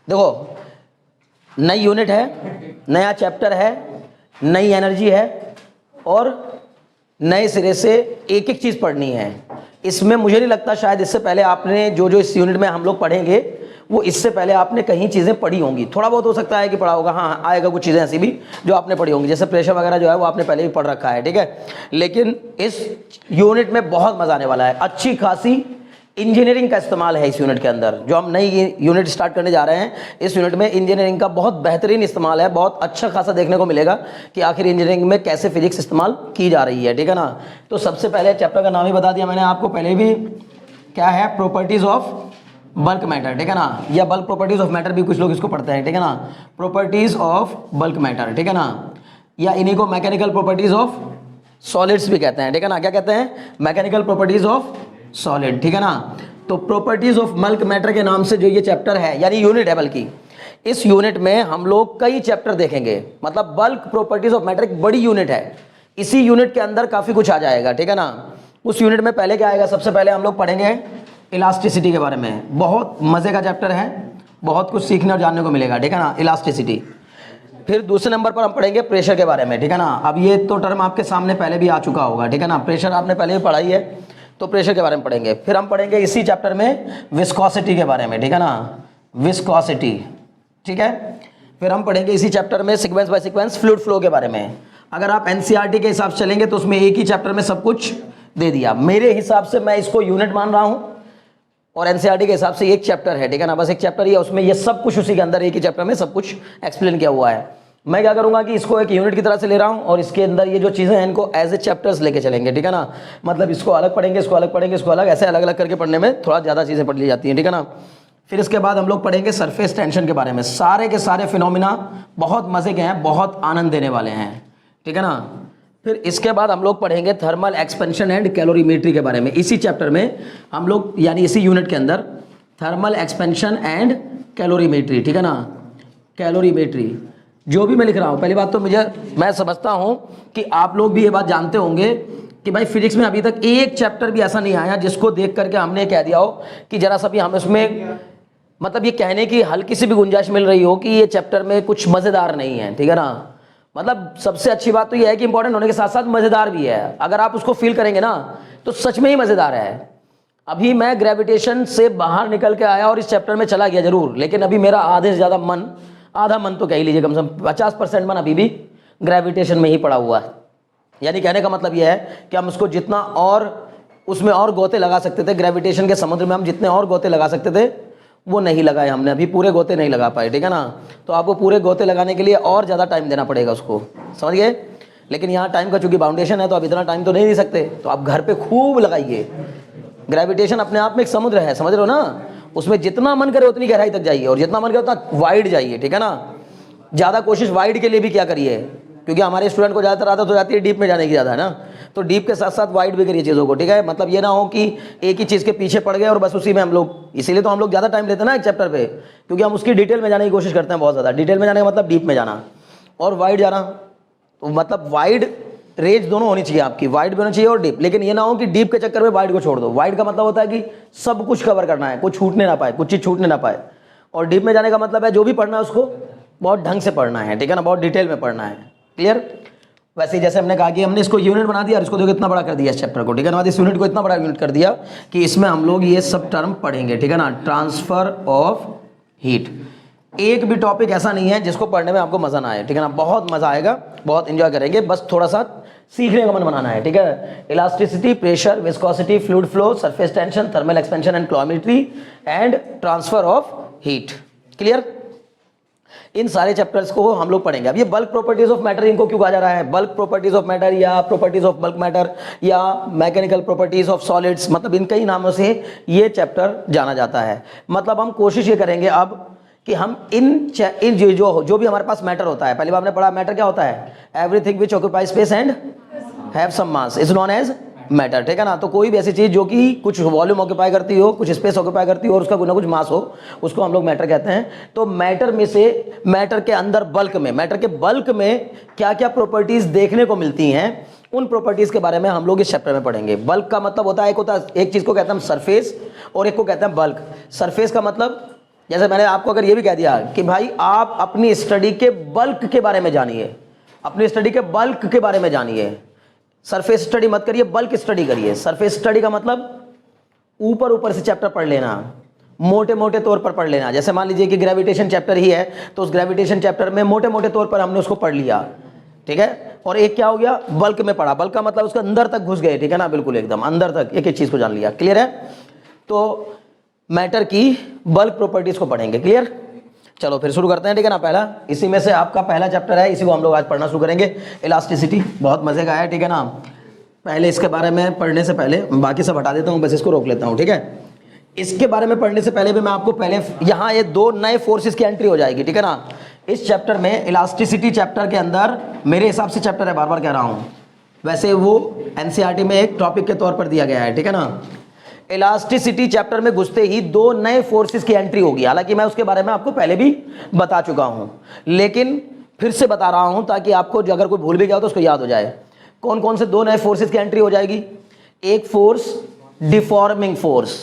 देखो, नई यूनिट है, नया चैप्टर है, नई एनर्जी है और नए सिरे से एक एक चीज़ पढ़नी है। इसमें मुझे नहीं लगता शायद इससे पहले आपने जो जो इस यूनिट में हम लोग पढ़ेंगे वो इससे पहले आपने कहीं चीज़ें पढ़ी होंगी। थोड़ा बहुत हो सकता है कि पढ़ा होगा, हाँ आएगा कुछ चीज़ें ऐसी भी जो आपने पढ़ी होंगी, जैसे प्रेशर वगैरह जो है वो आपने पहले भी पढ़ रखा है, ठीक है। लेकिन इस यूनिट में बहुत मज़ा आने वाला है, अच्छी खासी इंजीनियरिंग का इस्तेमाल है इस यूनिट के अंदर। जो हम नई यूनिट स्टार्ट करने जा रहे हैं, इस यूनिट में इंजीनियरिंग का बहुत बेहतरीन इस्तेमाल है, बहुत अच्छा खासा देखने को मिलेगा कि आखिर इंजीनियरिंग में कैसे फिजिक्स इस्तेमाल की जा रही है, ठीक है ना। तो सबसे पहले चैप्टर का नाम ही बता दिया मैंने आपको पहले भी, क्या है, प्रॉपर्टीज ऑफ बल्क मैटर, ठीक है ना, या बल्क प्रॉपर्टीज ऑफ मैटर भी कुछ लोग इसको पढ़ते हैं, ठीक है ना, प्रॉपर्टीज ऑफ बल्क मैटर, ठीक है ना, या इन्हीं को मैकेनिकल प्रॉपर्टीज ऑफ सॉलिड्स भी कहते हैं, ठीक है ना। क्या कहते हैं? मैकेनिकल प्रॉपर्टीज ऑफ सॉलिड, ठीक है ना। तो प्रॉपर्टीज ऑफ बल्क मैटर के नाम से जो ये चैप्टर है, यानी यूनिट है, बल्कि इस यूनिट में हम लोग कई चैप्टर देखेंगे। मतलब बल्क प्रॉपर्टीज ऑफ मैटर एक बड़ी यूनिट है, इसी यूनिट के अंदर काफी कुछ आ जाएगा, ठीक है ना। उस यूनिट में पहले क्या आएगा? सबसे पहले हम लोग पढ़ेंगे इलास्टिसिटी के बारे में। बहुत मजे का चैप्टर है, बहुत कुछ सीखने और जानने को मिलेगा, ठीक है ना, इलास्टिसिटी। फिर दूसरे नंबर पर हम पढ़ेंगे प्रेशर के बारे में, ठीक है ना। अब ये तो टर्म आपके सामने पहले भी आ चुका होगा, ठीक है ना, प्रेशर आपने पहले भी पढ़ाई है, तो प्रेशर के बारे में पढ़ेंगे। फिर हम पढ़ेंगे इसी चैप्टर में विस्कोसिटी के बारे में, ठीक है ना, विस्कोसिटी, ठीक है। फिर हम पढ़ेंगे इसी चैप्टर में sequence by sequence fluid flow के बारे में। अगर आप एनसीईआरटी के हिसाब से चलेंगे तो उसमें एक ही चैप्टर में सब कुछ दे दिया। मेरे हिसाब से मैं इसको यूनिट मान रहा हूं और एनसीईआरटी के हिसाब से एक चैप्टर है, ठीक है ना, बस एक चैप्टर ही है, उसमें ये सब कुछ उसी के अंदर एक ही चैप्टर में सब कुछ एक्सप्लेन किया हुआ है। मैं क्या करूंगा कि इसको एक यूनिट की तरह से ले रहा हूं और इसके अंदर ये जो चीज़ें हैं इनको एज ए चैप्टर्स लेके चलेंगे, ठीक है ना। मतलब इसको अलग पढ़ेंगे, इसको अलग पढ़ेंगे, इसको अलग, ऐसे अलग अलग करके पढ़ने में थोड़ा ज़्यादा चीज़ें पढ़ ली जाती हैं, ठीक है ना। फिर इसके बाद हम लोग पढ़ेंगे सरफेस टेंशन के बारे में। सारे के सारे फिनोमिना बहुत मज़े के हैं, बहुत आनंद देने वाले हैं, ठीक है ना। फिर इसके बाद हम लोग पढ़ेंगे थर्मल एक्सपेंशन एंड कैलोरीमेट्री के बारे में। इसी चैप्टर में हम लोग, यानी इसी यूनिट के अंदर, थर्मल एक्सपेंशन एंड कैलोरीमेट्री, ठीक है ना, कैलोरीमेट्री। जो भी मैं लिख रहा हूँ, पहली बात तो मैं समझता हूँ कि आप लोग भी ये बात जानते होंगे कि भाई फिजिक्स में अभी तक एक चैप्टर भी ऐसा नहीं आया जिसको देख करके हमने कह दिया हो कि जरा सा भी हम इसमें, मतलब ये कहने की हल्की सी भी गुंजाइश मिल रही हो कि ये चैप्टर में कुछ मज़ेदार नहीं है, ठीक है ना। मतलब सबसे अच्छी बात तो ये है कि इंपॉर्टेंट होने के साथ साथ मज़ेदार भी है। अगर आप उसको फील करेंगे ना तो सच में ही मज़ेदार है। अभी मैं ग्रेविटेशन से बाहर निकल के आया और इस चैप्टर में चला गया जरूर, लेकिन अभी मेरा आधे से ज़्यादा मन, आधा मन तो कह ही लीजिए, कम से कम 50% मन अभी भी ग्रेविटेशन में ही पड़ा हुआ है। यानी कहने का मतलब यह है कि हम उसको जितना और उसमें और गोते लगा सकते थे, ग्रेविटेशन के समुद्र में हम जितने और गोते लगा सकते थे वो नहीं लगाए हमने, अभी पूरे गोते नहीं लगा पाए, ठीक है ना। तो आपको पूरे गोते लगाने के लिए और ज़्यादा टाइम देना पड़ेगा उसको, समझ गए। लेकिन यहाँ टाइम का चूंकि बाउंडेशन है तो आप इतना टाइम तो नहीं दे सकते, तो आप घर पे खूब लगाइए। ग्रेविटेशन अपने आप में एक समुद्र है, समझ रहे हो ना, उसमें जितना मन करे उतनी गहराई तक जाइए और जितना मन करे उतना वाइड जाइए, ठीक है ना। ज़्यादा कोशिश वाइड के लिए भी क्या करिए, क्योंकि हमारे स्टूडेंट को ज़्यादातर आदत हो जाती है डीप में जाने की ज़्यादा, है ना, तो डीप के साथ साथ वाइड भी करिए चीज़ों को, ठीक है। मतलब ये ना हो कि एक ही चीज़ के पीछे पड़ गए और बस उसी में हम लोग, इसीलिए तो हम लोग ज़्यादा टाइम लेते हैं ना एक चैप्टर पे, क्योंकि हम उसकी डिटेल में जाने की कोशिश करते हैं बहुत ज़्यादा। डिटेल में जाने का मतलब डीप में जाना और वाइड जाना, तो मतलब वाइड रेंज दोनों होनी चाहिए आपकी, वाइड भी होनी चाहिए और डीप। लेकिन ये ना हो कि डीप के चक्कर में वाइड को छोड़ दो। वाइड का मतलब होता है कि सब कुछ कवर करना है, कुछ छूटने ना पाए, कुछ चीज़ छूटने ना पाए। और डीप में जाने का मतलब है जो भी पढ़ना है उसको बहुत ढंग से पढ़ना है, ठीक है ना, बहुत डिटेल में पढ़ना है, क्लियर। वैसे ही जैसे हमने कहा कि हमने इसको यूनिट बना दिया और इसको देखो इतना बड़ा कर दिया इस चैप्टर को, ठीक है ना, इस यूनिट को इतना बड़ा यूनिट कर दिया कि इसमें हम लोग ये सब टर्म पढ़ेंगे, ठीक है ना। ट्रांसफर ऑफ हीट, एक भी टॉपिक ऐसा नहीं है जिसको पढ़ने में आपको मजा ना आए, ठीक है ना, बहुत मजा आएगा, बहुत एंजॉय करेंगे, बस थोड़ा सा सीखने का मन बनाना है, ठीक है। Elasticity, pressure, viscosity, fluid flow, surface tension, thermal expansion and calorimetry and transfer of heat, clear. इन सारे चैप्टर्स को हम लोग पढ़ेंगे। अब ये बल्क प्रॉपर्टीज ऑफ मैटर, इनको क्यों कहा जा रहा है बल्क प्रॉपर्टीज ऑफ मैटर या प्रॉपर्टीज ऑफ बल्क मैटर या मैकेनिकल प्रॉपर्टीज ऑफ सॉलिड्स, मतलब इन कई नामों से ये चैप्टर जाना जाता है। मतलब हम कोशिश ये करेंगे अब कि हम इन जो भी हमारे पास मैटर होता है, पहली बार हमने पढ़ा मैटर क्या होता है, everything which occupy space and have some mass is known as matter, ठीक है ना। तो कोई भी ऐसी चीज जो कि कुछ वॉल्यूम ऑक्यूपाई करती हो, कुछ स्पेस ऑक्यूपाई करती हो और उसका कुछ ना कुछ मास हो, उसको हम लोग मैटर कहते हैं। तो मैटर में से, मैटर के अंदर बल्क में, मैटर के बल्क में क्या क्या प्रॉपर्टीज देखने को मिलती हैं, उन प्रॉपर्टीज के बारे में हम लोग इस चैप्टर में पढ़ेंगे। बल्क का मतलब होता है, एक चीज को कहते हैं हम सरफेस और एक को कहते हैं बल्क। सरफेस का मतलब जैसे मैंने आपको अगर ये भी कह दिया कि भाई आप अपनी स्टडी के बल्क के बारे में जानिए, अपनी स्टडी के बल्क के बारे में जानिए, सरफेस स्टडी मत करिए, बल्क स्टडी करिए। सरफेस स्टडी का मतलब ऊपर ऊपर से चैप्टर पढ़ लेना, मोटे मोटे तौर पर पढ़ लेना। जैसे मान लीजिए कि ग्रेविटेशन चैप्टर ही है तो उस ग्रेविटेशन चैप्टर में मोटे मोटे तौर पर हमने उसको पढ़ लिया, ठीक है। और एक क्या हो गया, बल्क में पढ़ा। बल्क का मतलब उसके अंदर तक घुस गए, ठीक है ना, बिल्कुल एकदम अंदर तक एक एक चीज को जान लिया। क्लियर है? तो मैटर की बल्क प्रॉपर्टीज को पढ़ेंगे। क्लियर? चलो फिर शुरू करते हैं, ठीक है ना। पहला इसी में से आपका पहला चैप्टर है, इसी को हम लोग आज पढ़ना शुरू करेंगे, इलास्टिसिटी। बहुत मजे का है, ठीक है ना। पहले इसके बारे में पढ़ने से पहले बाकी सब हटा देता हूँ, बस इसको रोक लेता हूँ, ठीक है। इसके बारे में पढ़ने से पहले भी मैं आपको पहले यहाँ ये दो नए फोर्सेस की एंट्री हो जाएगी, ठीक है ना। इस चैप्टर में इलास्टिसिटी चैप्टर के अंदर मेरे हिसाब से चैप्टर है, बार बार कह रहा हूँ, वैसे वो एनसीईआरटी में एक टॉपिक के तौर पर दिया गया है, ठीक है ना। इलास्टिसिटी चैप्टर में घुसते ही दो नए फोर्सेस की एंट्री होगी। हालांकि मैं उसके बारे में आपको पहले भी बता चुका हूं, लेकिन फिर से बता रहा हूं ताकि आपको अगर कोई भूल भी गया हो तो उसको याद हो जाए। कौन कौन से दो नए फोर्सेस की एंट्री हो जाएगी? एक फोर्स डिफॉर्मिंग फोर्स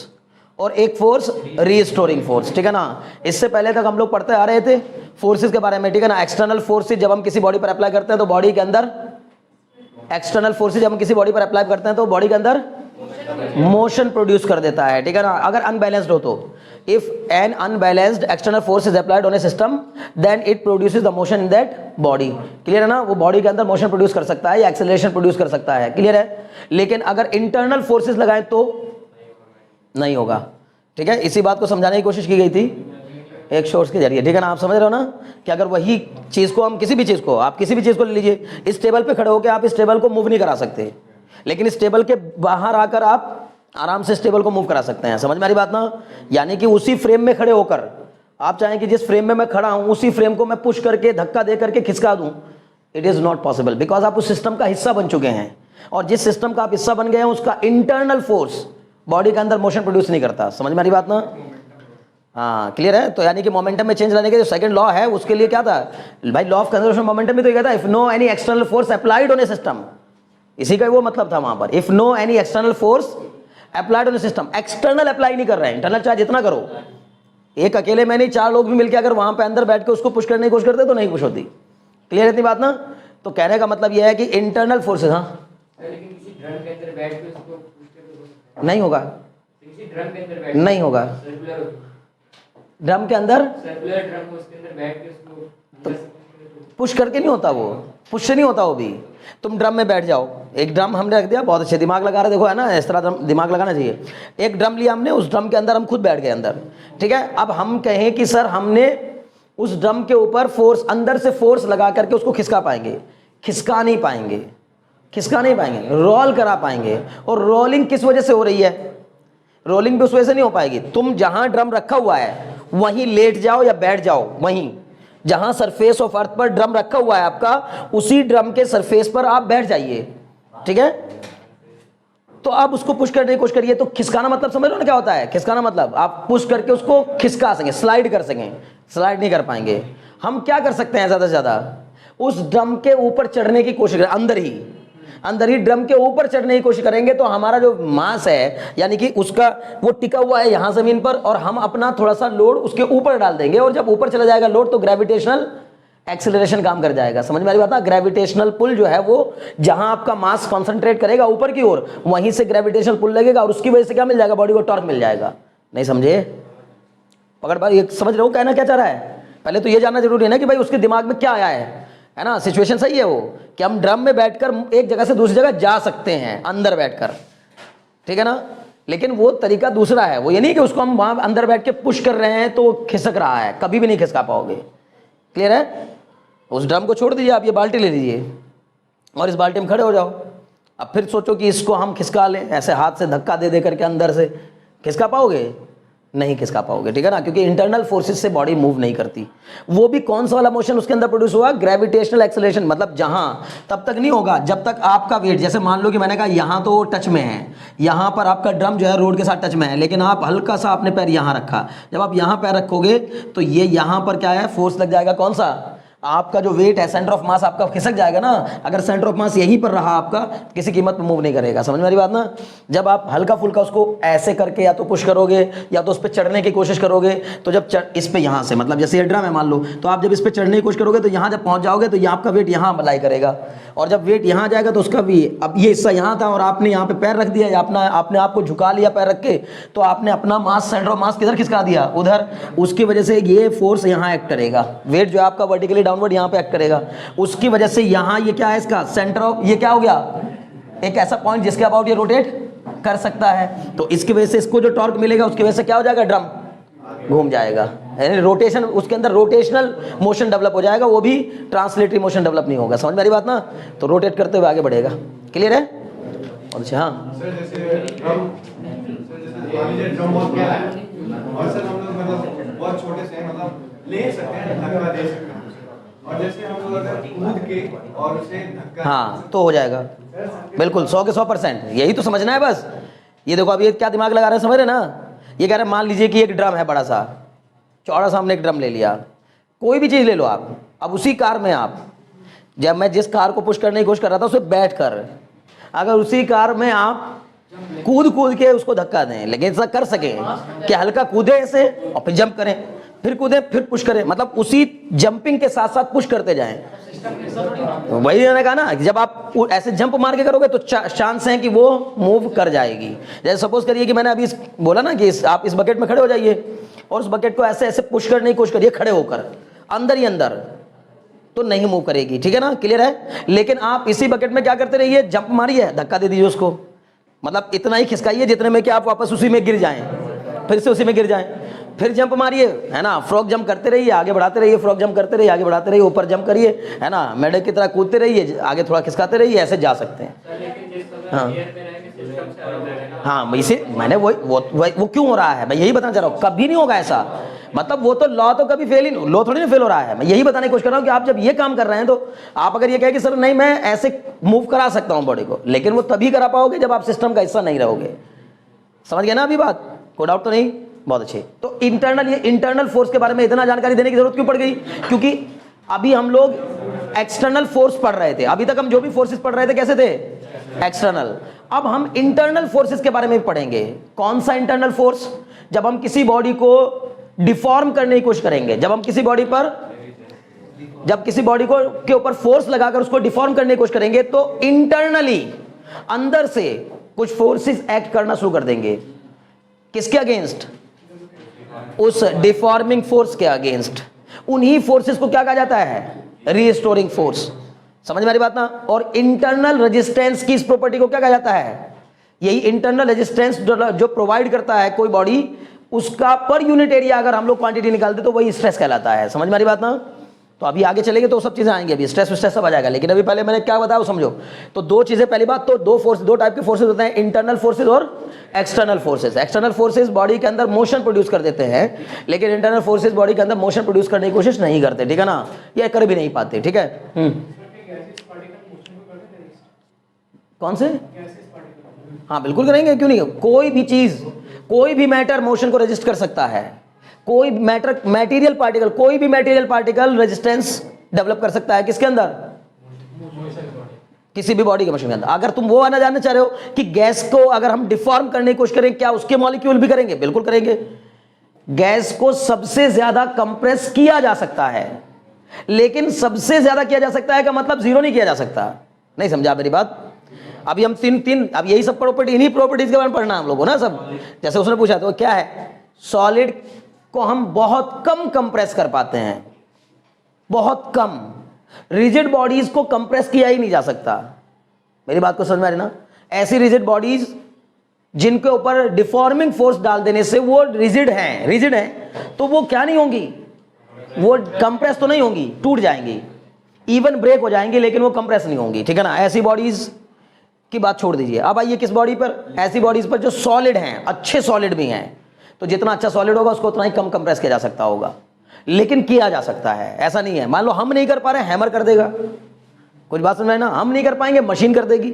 और एक फोर्स रीस्टोरिंग फोर्स, ठीक है ना। इससे पहले तक हम लोग पढ़ते आ रहे थे फोर्सेस के बारे में, ठीक है ना। एक्सटर्नल फोर्सेस जब हम किसी बॉडी पर अप्लाई करते हैं तो बॉडी के अंदर, एक्सटर्नल फोर्सेस जब हम किसी बॉडी पर अप्लाई करते हैं तो बॉडी के अंदर मोशन प्रोड्यूस कर देता है, ठीक है ना। अगर अनबैलेंस्ड हो तो, if an unbalanced external force is applied on a system then it produces the motion in that body. Clear है ना? वो बॉडी के अंदर मोशन प्रोड्यूस कर सकता है या एक्सेलरेशन प्रोड्यूस कर सकता है। क्लियर है? लेकिन अगर इंटरनल फोर्सेस लगाएं तो नहीं होगा, ठीक है। इसी बात को समझाने की कोशिश की गई थी एक सोर्स के जरिए, ठीक है ना। आप समझ रहे हो ना कि अगर वही चीज को हम किसी भी चीज को, आप किसी भी चीज को ले लीजिए, इस टेबल पे खड़े होकर आप इस टेबल को मूव नहीं करा सकते, लेकिन इस टेबल के बाहर आकर आप आराम से इस टेबल को मूव करा सकते हैं। समझ में आ रही बात ना? यानी कि उसी फ्रेम में खड़े होकर आप चाहें कि जिस फ्रेम में मैं खड़ा हूं उसी फ्रेम को मैं पुश करके, धक्का दे करके खिसका दूं, it is not possible, because आप उस सिस्टम का हिस्सा बन चुके हैं। और जिस सिस्टम का आप हिस्सा बन गए हैं उसका इंटरनल फोर्स बॉडी के अंदर मोशन प्रोड्यूस नहीं करता। समझ में आ रही बात ना? हाँ, क्लियर है? तो यानी कि मोमेंटम में चेंज लाने के जो सेकंड लॉ है उसके लिए क्या था भाई, लॉ ऑफ कंजर्वेशन मोमेंटम में तो ये कहता है if no any external force applied on a system, इसी का वो मतलब था वहां पर, if no any external force applied on a system. External apply नहीं कर रहे हैं, इंटरनल चाहे जितना करो, एक अकेले में नहीं, चार लोग भी मिलकर अगर वहां पे अंदर बैठ के उसको पुश करने की कोशिश करते तो नहीं पुश होती। क्लियर है इतनी बात ना? तो कहने का मतलब यह है कि इंटरनल फोर्सेस, हाँ नहीं होगा, नहीं होगा ड्रम के अंदर तो पुश करके नहीं होता, वो पुश से नहीं होता। वो भी तुम ड्रम में बैठ जाओ, एक ड्रम हमने रख दिया, बहुत अच्छे दिमाग लगा रहे, देखो है ना, इस तरह दिमाग लगाना चाहिए। एक ड्रम लिया हमने, उस ड्रम के अंदर हम खुद बैठ गए अंदर, ठीक है। अब हम कहें कि सर हमने उस ड्रम के ऊपर फोर्स, अंदर से फोर्स लगा करके उसको खिसका पाएंगे? खिसका नहीं पाएंगे, खिसका नहीं पाएंगे, रोल करा पाएंगे। और रोलिंग किस वजह से हो रही है? रोलिंग भी उस वजह से नहीं हो पाएगी। तुम जहां ड्रम रखा हुआ है वहीं लेट जाओ या बैठ जाओ, वहीं जहां सरफेस ऑफ अर्थ पर ड्रम रखा हुआ है आपका, उसी ड्रम के सरफेस पर आप बैठ जाइए, ठीक है। तो आप उसको पुश करने की कोशिश करिए। तो खिसकाना मतलब समझ लो ना क्या होता है? खिसकाना मतलब आप पुश करके उसको खिसका सकें, स्लाइड कर सकें। स्लाइड नहीं कर पाएंगे। हम क्या कर सकते हैं ज्यादा से ज्यादा? उस ड्रम के ऊपर चढ़ने की कोशिश करें, अंदर ही ड्रम के ऊपर चढ़ने की कोशिश करेंगे तो हमारा जो मास है, यानी कि उसका वो टिका हुआ है यहां जमीन पर, और हम अपना थोड़ा सा लोड उसके ऊपर डाल देंगे, और जब ऊपर चला जाएगा लोड तो ग्रेविटेशनल एक्सेलरेशन काम कर जाएगा। समझ में आ रही बात ना? ग्रेविटेशनल पुल जो है वो जहां आपका मास कॉन्सेंट्रेट करेगा ऊपर की ओर, वहीं से ग्रेविटेशनल पुल लगेगा और उसकी वजह से क्या मिल जाएगा? बॉडी को टॉर्क मिल जाएगा। नहीं समझे? पकड़ भाई, ये समझ रहे हो कहना क्या चाह रहा है? पहले तो ये जानना जरूरी है ना कि भाई उसके दिमाग में क्या आया है ना। सिचुएशन सही है वो कि हम ड्रम में बैठकर एक जगह से दूसरी जगह जा सकते हैं अंदर बैठकर, ठीक है ना। लेकिन वो तरीका दूसरा है, वो ये नहीं कि उसको हम वहां अंदर बैठ के पुश कर रहे हैं तो खिसक रहा है, कभी भी नहीं खिसका पाओगे। क्लियर है? उस ड्रम को छोड़ दीजिए, आप ये बाल्टी ले लीजिए और इस बाल्टी में खड़े हो जाओ। अब फिर सोचो कि इसको हम खिसका लें, ऐसे हाथ से धक्का दे दे करके अंदर से खिसका पाओगे? नहीं खिसका पाओगे, ठीक है ना, क्योंकि इंटरनल फोर्सेस से बॉडी मूव नहीं करती। वो भी कौन सा वाला मोशन उसके अंदर प्रोड्यूस हुआ? Gravitational acceleration. मतलब जहां तब तक नहीं होगा जब तक आपका वेट, जैसे मान लो कि मैंने कहा यहां तो टच में है, यहां पर आपका ड्रम जो है रोड के साथ टच में है, लेकिन आप हल्का सा आपने पैर यहां रखा, जब आप यहां पैर रखोगे तो ये यहां पर क्या है? फोर्स लग जाएगा, कौन सा? आपका जो वेट है, सेंटर ऑफ मास आपका खिसक जाएगा ना। अगर सेंटर ऑफ मास यहीं पर रहा आपका, किसी कीमत पे मूव नहीं करेगा। समझ में आ रही बात ना। जब आप हल्का फुल्का उसको ऐसे करके या तो पुश करोगे या तो उस पर चढ़ने की कोशिश करोगे, तो जब इस पे यहाँ से, मतलब जैसे ये ड्रम है मान लो, तो आप जब इस पे चढ़ने की कोशिश करोगे तो यहाँ जब पहुँच जाओगे तो ये आपका वेट यहाँ अप्लाई करेगा, और जब वेट यहाँ जाएगा तो उसका भी, अब ये हिस्सा यहाँ था और आपने यहाँ पे पैर रख दिया या आपने आपको झुका लिया पैर रख के, तो आपने अपना मास, सेंटर ऑफ मास किधर खिसका दिया, उधर। उसकी वजह से ये फोर्स यहाँ एक्ट करेगा, वेट जो है आपका वर्टिकली डाउनवर्ड यहाँ पे एक्ट करेगा। उसकी वजह से यहाँ ये क्या है, इसका सेंटर ऑफ, ये क्या हो गया, एक ऐसा पॉइंट जिसके अबाउट ये रोटेट कर सकता है। तो इसकी वजह से इसको जो टॉर्क मिलेगा उसकी वजह से क्या हो जाएगा, ड्रम घूम जाएगा, यानी रोटेशन, उसके अंदर रोटेशनल मोशन डेवलप हो जाएगा, वो भी ट्रांसलेटरी मोशन डेवलप नहीं होगा। समझ में आ रही बात ना। तो रोटेट करते हुए आगे बढ़ेगा। क्लियर है। और अच्छा हाँ सर, जैसे ड्रम बहुत गहरा है और सर हम लोग मतलब बहुत छोटे से मतलब ले सकते हैं, धक्का दे सकते हैं, और जैसे हम लोग अगर कूद के और उसे धक्का, हाँ तो हो जाएगा बिल्कुल 100 के 100%। यही तो समझना है बस। ये देखो, अब ये क्या दिमाग लगा रहे हैं, समझ रहे ना। ये कह रहे हैं मान लीजिए कि एक ड्रम है बड़ा सा चौड़ा सा, हमने एक ड्रम ले लिया, कोई भी चीज़ ले लो आप। अब उसी कार में आप, जब मैं जिस कार को पुश करने की कोशिश कर रहा था उसे बैठ कर, अगर उसी कार में आप कूद के उसको धक्का दें, लेकिन ऐसा कर सकें कि हल्का कूदे ऐसे और फिर जंप करें, फिर कूदें फिर पुश करें, मतलब उसी जंपिंग के साथ साथ पुश करते जाएं। तो वही मैंने कहा ना, जब आप ऐसे जंप मार के करोगे तो चांस है कि वो मूव कर जाएगी। जैसे सपोज करिए कि मैंने अभी बोला ना कि आप इस बकेट में खड़े हो जाइए और उस बकेट को ऐसे ऐसे पुश करने की कोशिश करिए खड़े होकर, अंदर ही अंदर, तो नहीं मूव करेगी। ठीक है ना, क्लियर है। लेकिन आप इसी बकेट में क्या करते रहिए, जंप मारिए, धक्का दे दीजिए उसको, मतलब इतना ही खिसकाइए जितने में कि आप वापस उसी में गिर जाएं, फिर से उसी में गिर जाएं, फिर जंप मारिए, है ना, फ्रॉक जंप करते रहिए, आगे बढ़ाते रहिए, फ्रॉक जंप करते रहिए, आगे बढ़ाते रहिए, ऊपर जंप करिए, है ना, मेढक की तरह कूदते रहिए, आगे थोड़ा खिसकाते रहिए, ऐसे जा सकते हैं। हाँ हाँ, इसे मैंने वो क्यों हो रहा है, मैं यही बताना चाह रहा हूँ। कभी नहीं होगा ऐसा, मतलब वो तो लॉ तो कभी फेल ही, लॉ थोड़ी ना फेल हो रहा है। मैं यही बताने की कोशिश कर रहा हूँ कि आप जब ये काम कर रहे हैं तो आप अगर ये कहें कि सर नहीं मैं ऐसे मूव करा सकता हूँ बॉडी को, लेकिन वो तभी करा पाओगे जब आप सिस्टम का हिस्सा नहीं रहोगे। समझ गए ना अभी बात, कोई डाउट तो नहीं। बहुत अच्छे। तो इंटरनल फोर्स के बारे में इतना जानकारी देने की जरूरत क्यों पड़ गई, क्योंकि अभी हम लोग एक्सटर्नल फोर्स पढ़ रहे थे, अभी तक हम जो भी फोर्सेस पढ़ रहे थे कैसे थे, एक्सटर्नल। अब हम इंटरनल फोर्सेस के बारे में पढ़ेंगे। कौन सा इंटरनल फोर्स, जब हम किसी बॉडी को डिफॉर्म करने की कोशिश करेंगे, जब किसी बॉडी को के ऊपर फोर्स लगाकर उसको डिफॉर्म करने की कोशिश करेंगे, तो इंटरनली अंदर से कुछ फोर्सेस एक्ट करना शुरू कर देंगे। किसके अगेंस्ट, उस डिफॉर्मिंग फोर्स के अगेंस्ट। उन्हीं फोर्सेस को क्या कहा जाता है, रीस्टोरिंग फोर्स। समझ में आ रही बात ना। और इंटरनल रेजिस्टेंस की इस प्रॉपर्टी को क्या कहा जाता है, यही इंटरनल रेजिस्टेंस जो प्रोवाइड करता है कोई बॉडी, उसका पर यूनिट एरिया अगर हम लोग क्वांटिटी निकालते तो वही स्ट्रेस कहलाता है। समझ में आ रही बात ना। तो अभी आगे चलेंगे तो सब चीजें आएंगी, अभी स्ट्रेस सब आ जाएगा, लेकिन अभी पहले मैंने क्या बताया समझो। तो दो चीजें, पहली बात तो दो टाइप के फोर्सेस होते हैं, इंटरनल फोर्सेस और external forces. External forces body के अंदर मोशन प्रोड्यूस कर देते हैं, लेकिन इंटरनल फोर्सेस बॉडी के अंदर मोशन प्रोड्यूस करने की कोशिश नहीं करते। ठीक है ना, ये कर भी नहीं पाते। ठीक है। कौन से, हाँ बिल्कुल करेंगे, क्यों नहीं। कोई भी चीज, कोई भी मैटर मोशन को रेजिस्ट कर सकता है। कोई मैटेरियल पार्टिकल, कोई भी मैटेरियल पार्टिकल रेजिस्टेंस डेवलप कर सकता है किसके अंदर, किसी भी बॉडी के मशीन के अंदर। अगर तुम वो आना जानना चाह रहे हो कि गैस को अगर हम डिफॉर्म करने की कोशिश करें, क्या उसके मॉलिक्यूल भी करेंगे, बिल्कुल करेंगे। गैस को सबसे ज्यादा कंप्रेस किया जा सकता है, लेकिन सबसे ज्यादा किया जा सकता है का मतलब जीरो नहीं किया जा सकता। नहीं समझा मेरी बात। अभी हम तीन अब यही सब प्रॉपर्टी, इन्हीं प्रॉपर्टीज के बारे में पढ़ना हम लोगों ना सब। जैसे उसने पूछा तो क्या है, सॉलिड को हम बहुत कम कंप्रेस कर पाते हैं, बहुत कम। रिजिड बॉडीज को कंप्रेस किया ही नहीं जा सकता। मेरी बात को समझ में आ रही ना। ऐसी रिजिड बॉडीज जिनके ऊपर डिफॉर्मिंग फोर्स डाल देने से वो रिजिड हैं, तो वो क्या नहीं होंगी, वो कंप्रेस तो नहीं होंगी, टूट जाएंगी, इवन ब्रेक हो जाएंगी, लेकिन वो कंप्रेस नहीं होंगी। ठीक है ना। ऐसी बॉडीज की बात छोड़ दीजिए। अब आइए किस बॉडी पर, ऐसी बॉडीज पर जो सॉलिड हैं, अच्छे सॉलिड भी हैं। तो जितना अच्छा सॉलिड होगा उसको उतना ही कम कंप्रेस किया जा सकता होगा, लेकिन किया जा सकता है। ऐसा नहीं है मान लो हम नहीं कर पा रहे, हैमर कर देगा। कुछ बात समझ में ना, हम नहीं कर पाएंगे, मशीन कर देगी।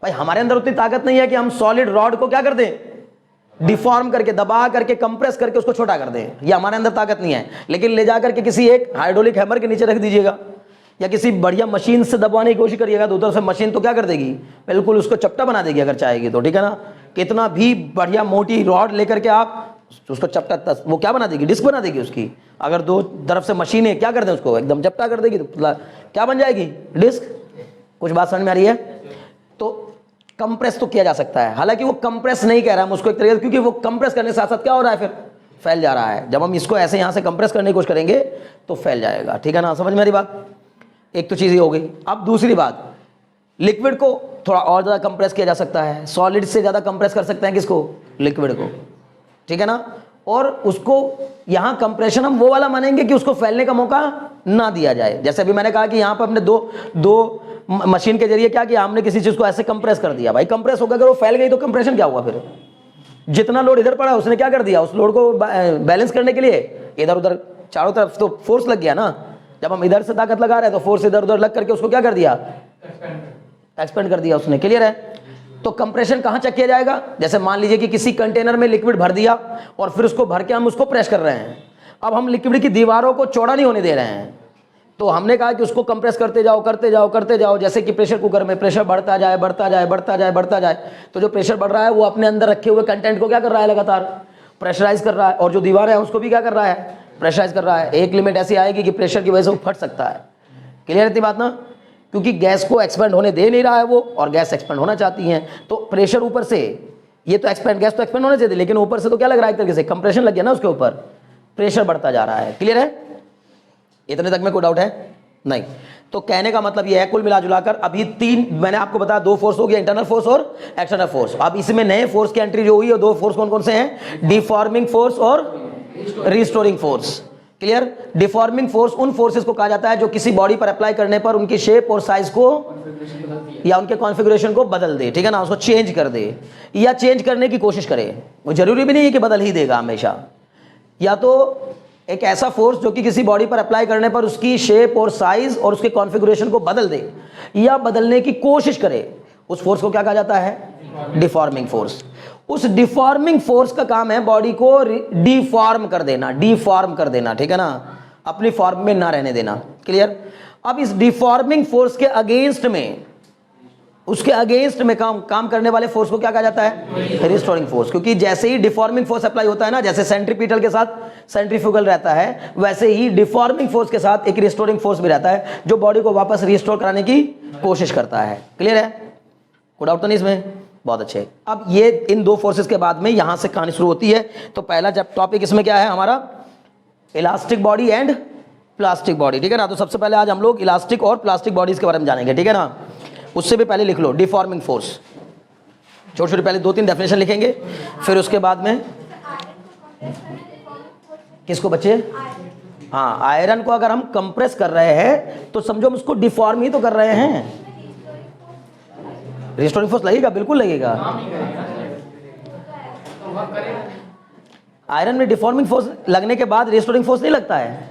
भाई हमारे अंदर उतनी ताकत नहीं है कि हम सॉलिड रॉड को क्या कर दें, डिफॉर्म करके, दबा करके, कंप्रेस करके उसको छोटा कर दें। ये हमारे अंदर ताकत नहीं है। लेकिन ले जा करके किसी एक हाइड्रोलिक हैमर के नीचे रख दीजिएगा, या किसी बढ़िया मशीन से दबाने की कोशिश करिएगा तो उधर से मशीन तो क्या कर देगी, बिल्कुल उसको चपटा बना देगी अगर चाहेगी तो, ठीक है ना। कितना भी बढ़िया मोटी रॉड लेकर के आप उसको चपटा, वो क्या बना देगी, डिस्क बना देगी उसकी। अगर दो तरफ से मशीनें क्या कर दें उसको एकदम चपटा कर देगी तो क्या बन जाएगी, डिस्क। कुछ बात समझ में आ रही है। तो कंप्रेस तो किया जा सकता है, हालांकि वो कंप्रेस नहीं कह रहा है उसको एक तरीके से, क्योंकि वो कंप्रेस करने के साथ साथ क्या हो रहा है, फिर फैल जा रहा है। जब हम इसको ऐसे यहाँ से कंप्रेस करने की कोशिश करेंगे तो फैल जाएगा, ठीक है ना। समझ मेरी बात। एक तो चीज़ ये हो गई। अब दूसरी बात, लिक्विड को थोड़ा और ज़्यादा कंप्रेस किया जा सकता है, सॉलिड से ज़्यादा कंप्रेस कर सकते हैं किसको, लिक्विड को, ठीक है ना। और उसको यहाँ कंप्रेशन हम वो वाला मानेंगे कि उसको फैलने का मौका ना दिया जाए। जैसे अभी मैंने कहा कि यहाँ पर हमने दो मशीन के जरिए क्या किया, हमने किसी चीज़ को ऐसे कंप्रेस कर दिया, भाई कंप्रेस होगा, अगर वो फैल गई तो कंप्रेशन क्या हुआ, फिर जितना लोड इधर पड़ा उसने क्या कर दिया, उस लोड को बैलेंस करने के लिए इधर उधर चारों तरफ तो फोर्स लग गया ना। जब हम इधर से ताकत लगा रहे हैं तो फोर्स इधर उधर लग करके उसको क्या कर दिया, एक्सपेंड कर दिया उसने। क्लियर है। तो कंप्रेशन कहाँ चेक किया जाएगा, जैसे मान लीजिए कि किसी कंटेनर में लिक्विड भर दिया और फिर उसको भर के हम उसको प्रेस कर रहे हैं। अब हम लिक्विड की दीवारों को चौड़ा नहीं होने दे रहे हैं, तो हमने कहा कि उसको कंप्रेस करते जाओ करते जाओ करते जाओ। जैसे कि प्रेशर कुकर में प्रेशर बढ़ता जाए बढ़ता जाए बढ़ता जाए बढ़ता जाए, तो जो प्रेशर बढ़ रहा है वो अपने अंदर रखे हुए कंटेंट को क्या कर रहा है, लगातार प्रेशराइज कर रहा है, और जो दीवार है उसको भी क्या कर रहा है, प्रेशराइज कर रहा है। एक लिमिट ऐसी आएगी कि प्रेशर की वजह से वो फट सकता है। क्लियर रहती बात ना, क्योंकि गैस को एक्सपेंड होने दे नहीं रहा है वो, और गैस एक्सपेंड होना चाहती है, तो प्रेशर ऊपर से, ये तो एक्सपेंड, गैस तो एक्सपेंड होना चाहिए, लेकिन ऊपर से तो क्या लग रहा है, एक तरीके से कंप्रेशन लग गया ना उसके ऊपर, प्रेशर बढ़ता जा रहा है। क्लियर है, इतने तक में कोई डाउट है नहीं। तो कहने का मतलब ये है, कुल मिला जुलाकर अभी तीन मैंने आपको बताया, दो फोर्स हो गया, इंटरनल फोर्स और एक्सटर्नल फोर्स। अब इसमें नए फोर्स की एंट्री जो हुई है, दो फोर्स कौन कौन से हैं, डिफॉर्मिंग फोर्स और restoring force. Clear. Deforming force उन फोर्सेस को कहा जाता है जो किसी बॉडी पर अप्लाई करने पर उनकी शेप और साइज को या उनके कॉन्फ़िगरेशन को बदल दे, ठीक है ना, उसको चेंज कर दे या चेंज करने की कोशिश करे। वो जरूरी भी नहीं है कि बदल ही देगा हमेशा, या तो एक ऐसा फोर्स जो कि किसी बॉडी पर अप्लाई करने पर उसकी शेप और साइज और उसके कॉन्फ़िगरेशन को बदल दे या बदलने की कोशिश करे, उस फोर्स को क्या कहा जाता है, डिफॉर्मिंग फोर्स। उस डिफॉर्मिंग फोर्स का काम है बॉडी को डिफॉर्म कर देना, डिफॉर्म कर देना, ठीक है ना, अपनी फॉर्म में ना रहने देना। क्लियर। अब इस डिफॉर्मिंग फोर्स के अगेंस्ट में, उसके अगेंस्ट में काम करने वाले फोर्स को क्या कहा जाता है, रिस्टोरिंग फोर्स। क्योंकि जैसे ही डिफॉर्मिंग फोर्स अप्लाई होता है ना, जैसे सेंट्रीपिटल के साथ सेंट्रीफ्यूगल रहता है, वैसे ही डिफॉर्मिंग फोर्स के साथ एक रिस्टोरिंग फोर्स भी रहता है जो बॉडी को वापस रिस्टोर कराने की कोशिश करता है। क्लियर है, कोई डाउट तो नहीं इसमें, बहुत अच्छे। अब ये इन दो फोर्सेस के बाद में यहां से कहानी शुरू होती है। तो पहला जब टॉपिक इसमें क्या है हमारा, elastic body and plastic body, ठीक है ना। तो सबसे पहले आज हम लोग इलास्टिक और प्लास्टिक बॉडीज के बारे में जानेंगे, ठीक है ना। उससे भी पहले लिख लो डिफॉर्मिंग फोर्स, छोटे छोटे पहले दो तीन डेफिनेशन लिखेंगे, फिर उसके बाद में किसको बच्चे, हाँ, आयरन को अगर हम कंप्रेस कर रहे हैं तो समझो हम उसको डिफॉर्म ही तो कर रहे हैं। रिस्टोरिंग फोर्स लगेगा, बिल्कुल लगेगा। आयरन में डिफॉर्मिंग फोर्स लगने के बाद रिस्टोरिंग फोर्स नहीं लगता है,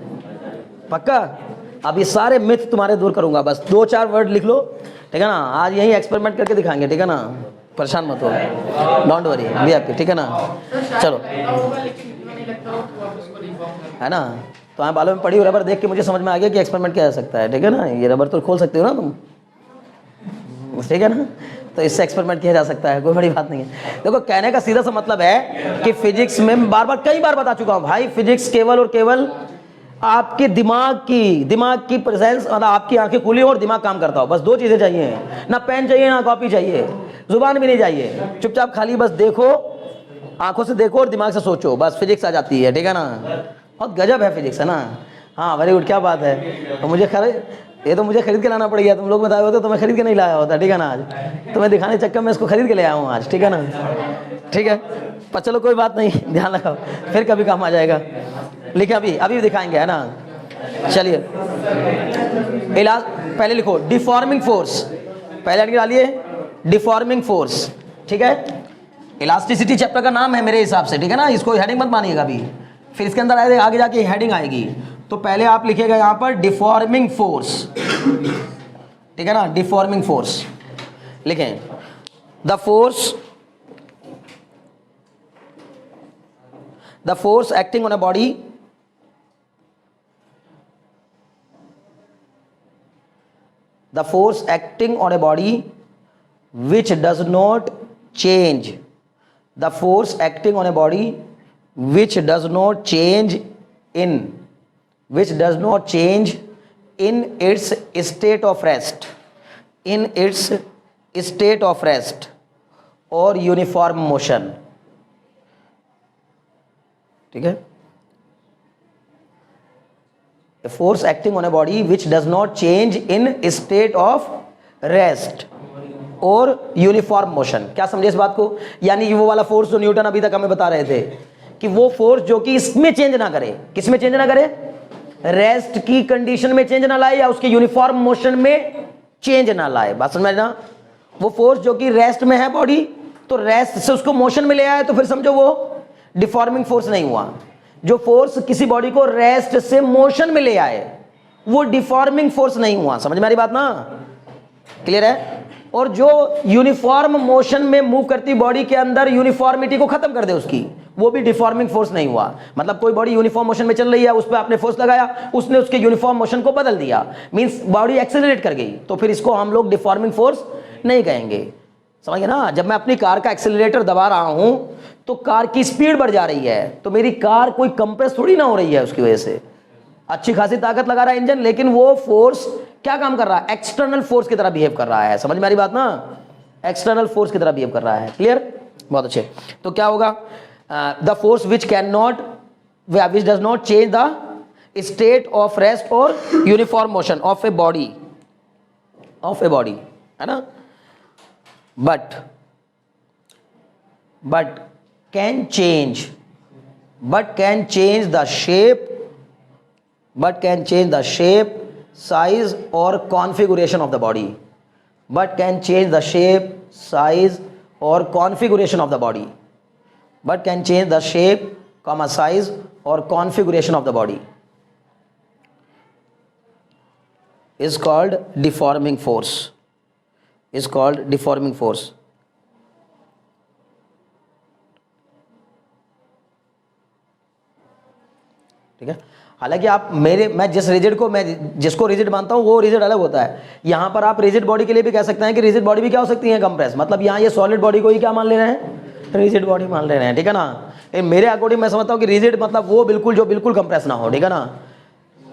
पक्का। अब ये सारे मिथ तुम्हारे दूर करूंगा, बस दो चार वर्ड लिख लो, ठीक है ना। आज यही एक्सपेरिमेंट करके दिखाएंगे, ठीक है ना, परेशान मत हो, डोंट वरी भी आपके, ठीक है ना। चलो, है ना। तो आप बालों में पड़ी हुई रबर देख के मुझे समझ में आ गया कि एक्सपेरिमेंट किया जा सकता है, ठीक है ना। ये रबर तो खोल सकते हो ना तुम, ठीक है ना, तो इससे एक्सपेरिमेंट किया जा सकता है, कोई बड़ी बात नहीं है। देखो, कहने का सीधा सा मतलब है कि फिजिक्स में बार बार कई बार बता चुका हूं भाई, फिजिक्स केवल और केवल आपके दिमाग की प्रेजेंस, मतलब आपकी आंखें खुली हो और दिमाग काम करता हो, बस दो चीजें चाहिए। ना पेन चाहिए, ना कॉपी चाहिए, जुबान भी नहीं चाहिए, चुपचाप खाली बस देखो, आंखों से देखो और दिमाग से सोचो, बस फिजिक्स आ जाती है, ठीक है ना। बहुत गजब है फिजिक्स, है ना। हाँ वेरी गुड, क्या बात है। तो मुझे ये तो मुझे खरीद के लाना पड़ गया, तुम लोग बताए होते तो मैं खरीद के नहीं लाया होता, ठीक है ना। आज तो मैं दिखाने चक्कर में इसको खरीद के ले आया हूँ आज, ठीक है ना, ठीक है। पर चलो कोई बात नहीं, ध्यान रखो, फिर कभी काम आ जाएगा। लेकिन अभी दिखाएंगे, है ना। चलिए, इलाज पहले लिखो डिफॉर्मिंग फोर्स, पहले हेडिंग डालिए डिफॉर्मिंग फोर्स, ठीक है। इलास्टिसिटी चैप्टर का नाम है मेरे हिसाब से, ठीक है ना, इसको हेडिंग मत मानिएगा अभी, फिर इसके अंदर आगे जाके हेडिंग आएगी। तो पहले आप लिखिएगा यहां पर डिफॉर्मिंग फोर्स, ठीक है ना, डिफॉर्मिंग फोर्स लिखें। The force acting on a body the force acting on a body which does not change, the force acting on a body which does not change in, which does not change in its state of rest, in its state of rest or uniform motion. ठीक है, a force acting on a body which does not change in state of rest और uniform motion. क्या समझे इस बात को? यानी वो वाला फोर्स जो न्यूटन अभी तक हमें बता रहे थे कि वो फोर्स जो कि इसमें चेंज ना करे, किसमें चेंज ना करे, रेस्ट की कंडीशन में चेंज ना लाए या उसके यूनिफॉर्म मोशन में चेंज ना लाए. बात समझ ना? वो फोर्स जो कि रेस्ट में है बॉडी, तो रेस्ट से उसको मोशन में ले आया तो फिर समझो वो डिफॉर्मिंग फोर्स नहीं हुआ. जो फोर्स किसी बॉडी को रेस्ट से मोशन में ले आए वो डिफॉर्मिंग फोर्स नहीं हुआ. समझ में आ रही बात ना? क्लियर है? और जो यूनिफॉर्म मोशन में मूव करती बॉडी के अंदर यूनिफॉर्मिटी को खत्म कर दे उसकी, वो भी डिफॉर्मिंग फोर्स नहीं हुआ. मतलब कोई बॉडी यूनिफॉर्म मोशन में चल रही है, उस पर आपने फोर्स लगाया, उसने उसके यूनिफॉर्म मोशन को बदल दिया, मींस बॉडी एक्सेलरेट कर गई, तो फिर इसको हम लोग डिफॉर्मिंग फोर्स नहीं कहेंगे. समझ गए ना? जब मैं अपनी कार का एक्सेलरेटर दबा रहा हूं तो कार की स्पीड बढ़ जा रही है, तो मेरी कार कोई कंप्रेस थोड़ी ना हो रही है उसकी वजह से. अच्छी खासी ताकत लगा रहा है इंजन, लेकिन वो फोर्स क्या काम कर रहा है? एक्सटर्नल फोर्स की तरह बिहेव कर रहा है. समझ में आ रही बात ना? एक्सटर्नल फोर्स की तरह बिहेव कर रहा है. क्लियर? बहुत अच्छे. तो क्या होगा? The force which can not, which does not change the state of rest और uniform motion of a body, of a body, है ना? But can change, but can change the shape, size or configuration of the body, but can change the shape, size or configuration of the body, but can change the shape, size or configuration of the body, is called deforming force, is called deforming force. ठीक है? हालांकि आप मैं जिस rigid को, मैं जिसको rigid मानता हूं वो रिजिड अलग होता है. यहां पर आप रिजिड बॉडी के लिए भी कह सकते हैं कि रिजिड बॉडी भी क्या हो सकती है? कंप्रेस. मतलब यहां ये सॉलिड बॉडी को ही क्या मान ले रहे हैं? रिजिड बॉडी मान ले रहे हैं. ठीक है ना? मेरे अकॉर्डिंग मैं समझता हूं कि रिजिड मतलब वो बिल्कुल जो बिल्कुल कंप्रेस ना हो. ठीक है ना?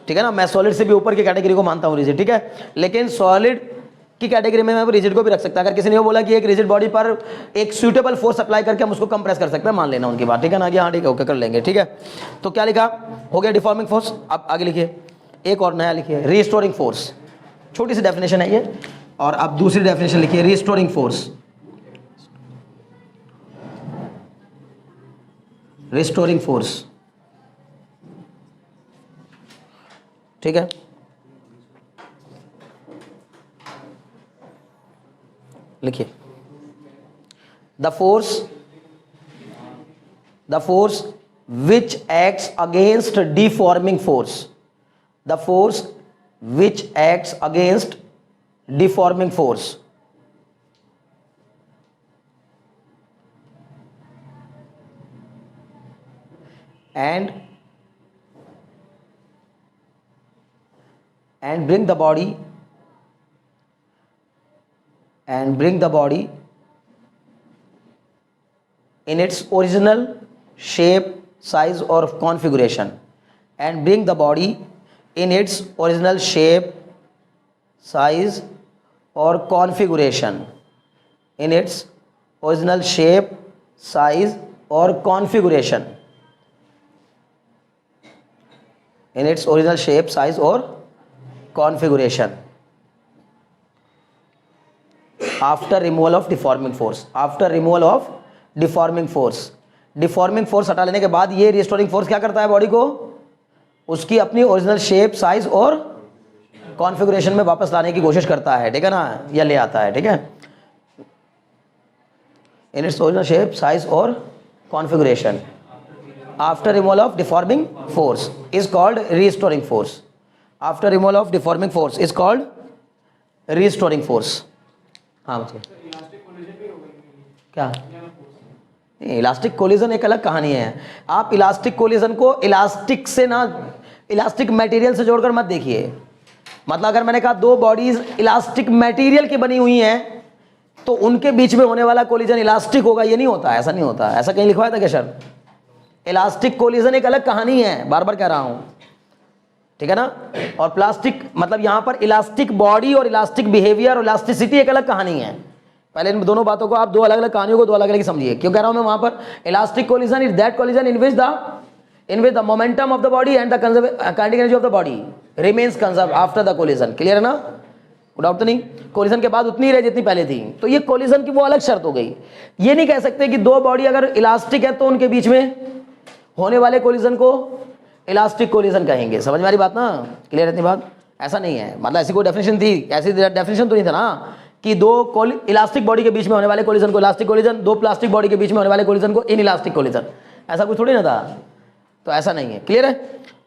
ठीक है ना? मैं सॉलिड से भी ऊपर की कैटेगरी को मानता हूं रिजिड. ठीक है? लेकिन सॉलिड की कैटेगरी में मैं रिजिड को भी रख सकता है. अगर किसी ने बोला कि एक रिजिड बॉडी पर एक सूटेबल फोर्स अप्लाई करके हम उसको कंप्रेस कर सकते हैं, मान लेना उनकी बात. ठीक है ना? कि हाँ ठीक है, ओके कर लेंगे. ठीक है? तो क्या लिखा? हो गया डिफॉर्मिंग फोर्स. अब आगे लिखिए, एक और नया लिखिए, रिस्टोरिंग फोर्स. छोटी सी डेफिनेशन है ये. और अब दूसरी डेफिनेशन लिखिए, रिस्टोरिंग फोर्स. Restoring force. ठीक है? लिखिए, the force which acts against deforming force, the force which acts against deforming force and bring the body in its original shape, size or configuration, and bring the body in its original shape, size or configuration, in its original shape, size or configuration, in its original shape, size or configuration, after removal of deforming force. After removal of deforming force, deforming force हटा लेने के बाद ये restoring force क्या करता है? Body को उसकी अपनी ओरिजिनल शेप, साइज और कॉन्फ़िगरेशन में वापस लाने की कोशिश करता है. ठीक है ना? या ले आता है. ठीक है? In its original shape, size और configuration after removal of deforming force is called restoring force. After removal of deforming force is called restoring force. हाँ बच्चे, क्या? इलास्टिक कोलिजन एक अलग कहानी है. आप इलास्टिक कोलिजन को इलास्टिक से ना, इलास्टिक मटेरियल से जोड़कर मत देखिए. मतलब अगर मैंने कहा दो बॉडीज इलास्टिक मटेरियल की बनी हुई हैं तो उनके बीच में होने वाला कोलिजन इलास्टिक होगा, ये नहीं होता, ऐसा नहीं होता। ऐसा कहीं लिखवाया था क्या सर? इलास्टिक कोलिजन एक अलग कहानी है, बार बार कह रहा हूं, ठीक है ना। और प्लास्टिक मतलब यहां पर इलास्टिक बॉडी और इलास्टिक बिहेवियर और इलास्टिसिटी एक अलग कहानी है। पहले इन दोनों बातों को आप दो अलग अलग कहानियों को दो अलग अलग समझिए। क्यों कह रहा हूं मैं वहां पर elastic collision is that collision in which the momentum of the body and the kinetic energy of the body remains conserve after the collision. Clear है ना? डाउट तो नहीं? कोलिजन के बाद उतनी रहे जितनी पहले थी, तो ये कोलिजन की वो अलग शर्त हो गई। ये नहीं कह सकते कि दो बॉडी अगर इलास्टिक है तो उनके बीच में होने वाले कोलिजन को इलास्टिक कोलिजन कहेंगे। समझ में आ रही बात ना? क्लियर है इतनी बात? ऐसा नहीं है, मतलब ऐसी कोई डेफिनेशन थी, ऐसी डेफिनेशन तो नहीं था ना कि दो इलास्टिक बॉडी के बीच में होने वाले कोलिजन को इलास्टिक कोलिजन, दो प्लास्टिक बॉडी के बीच में होने वाले कोलिजन को इन इलास्टिक कोलिजन, ऐसा कुछ थोड़ी ना था। तो ऐसा नहीं है। क्लियर है?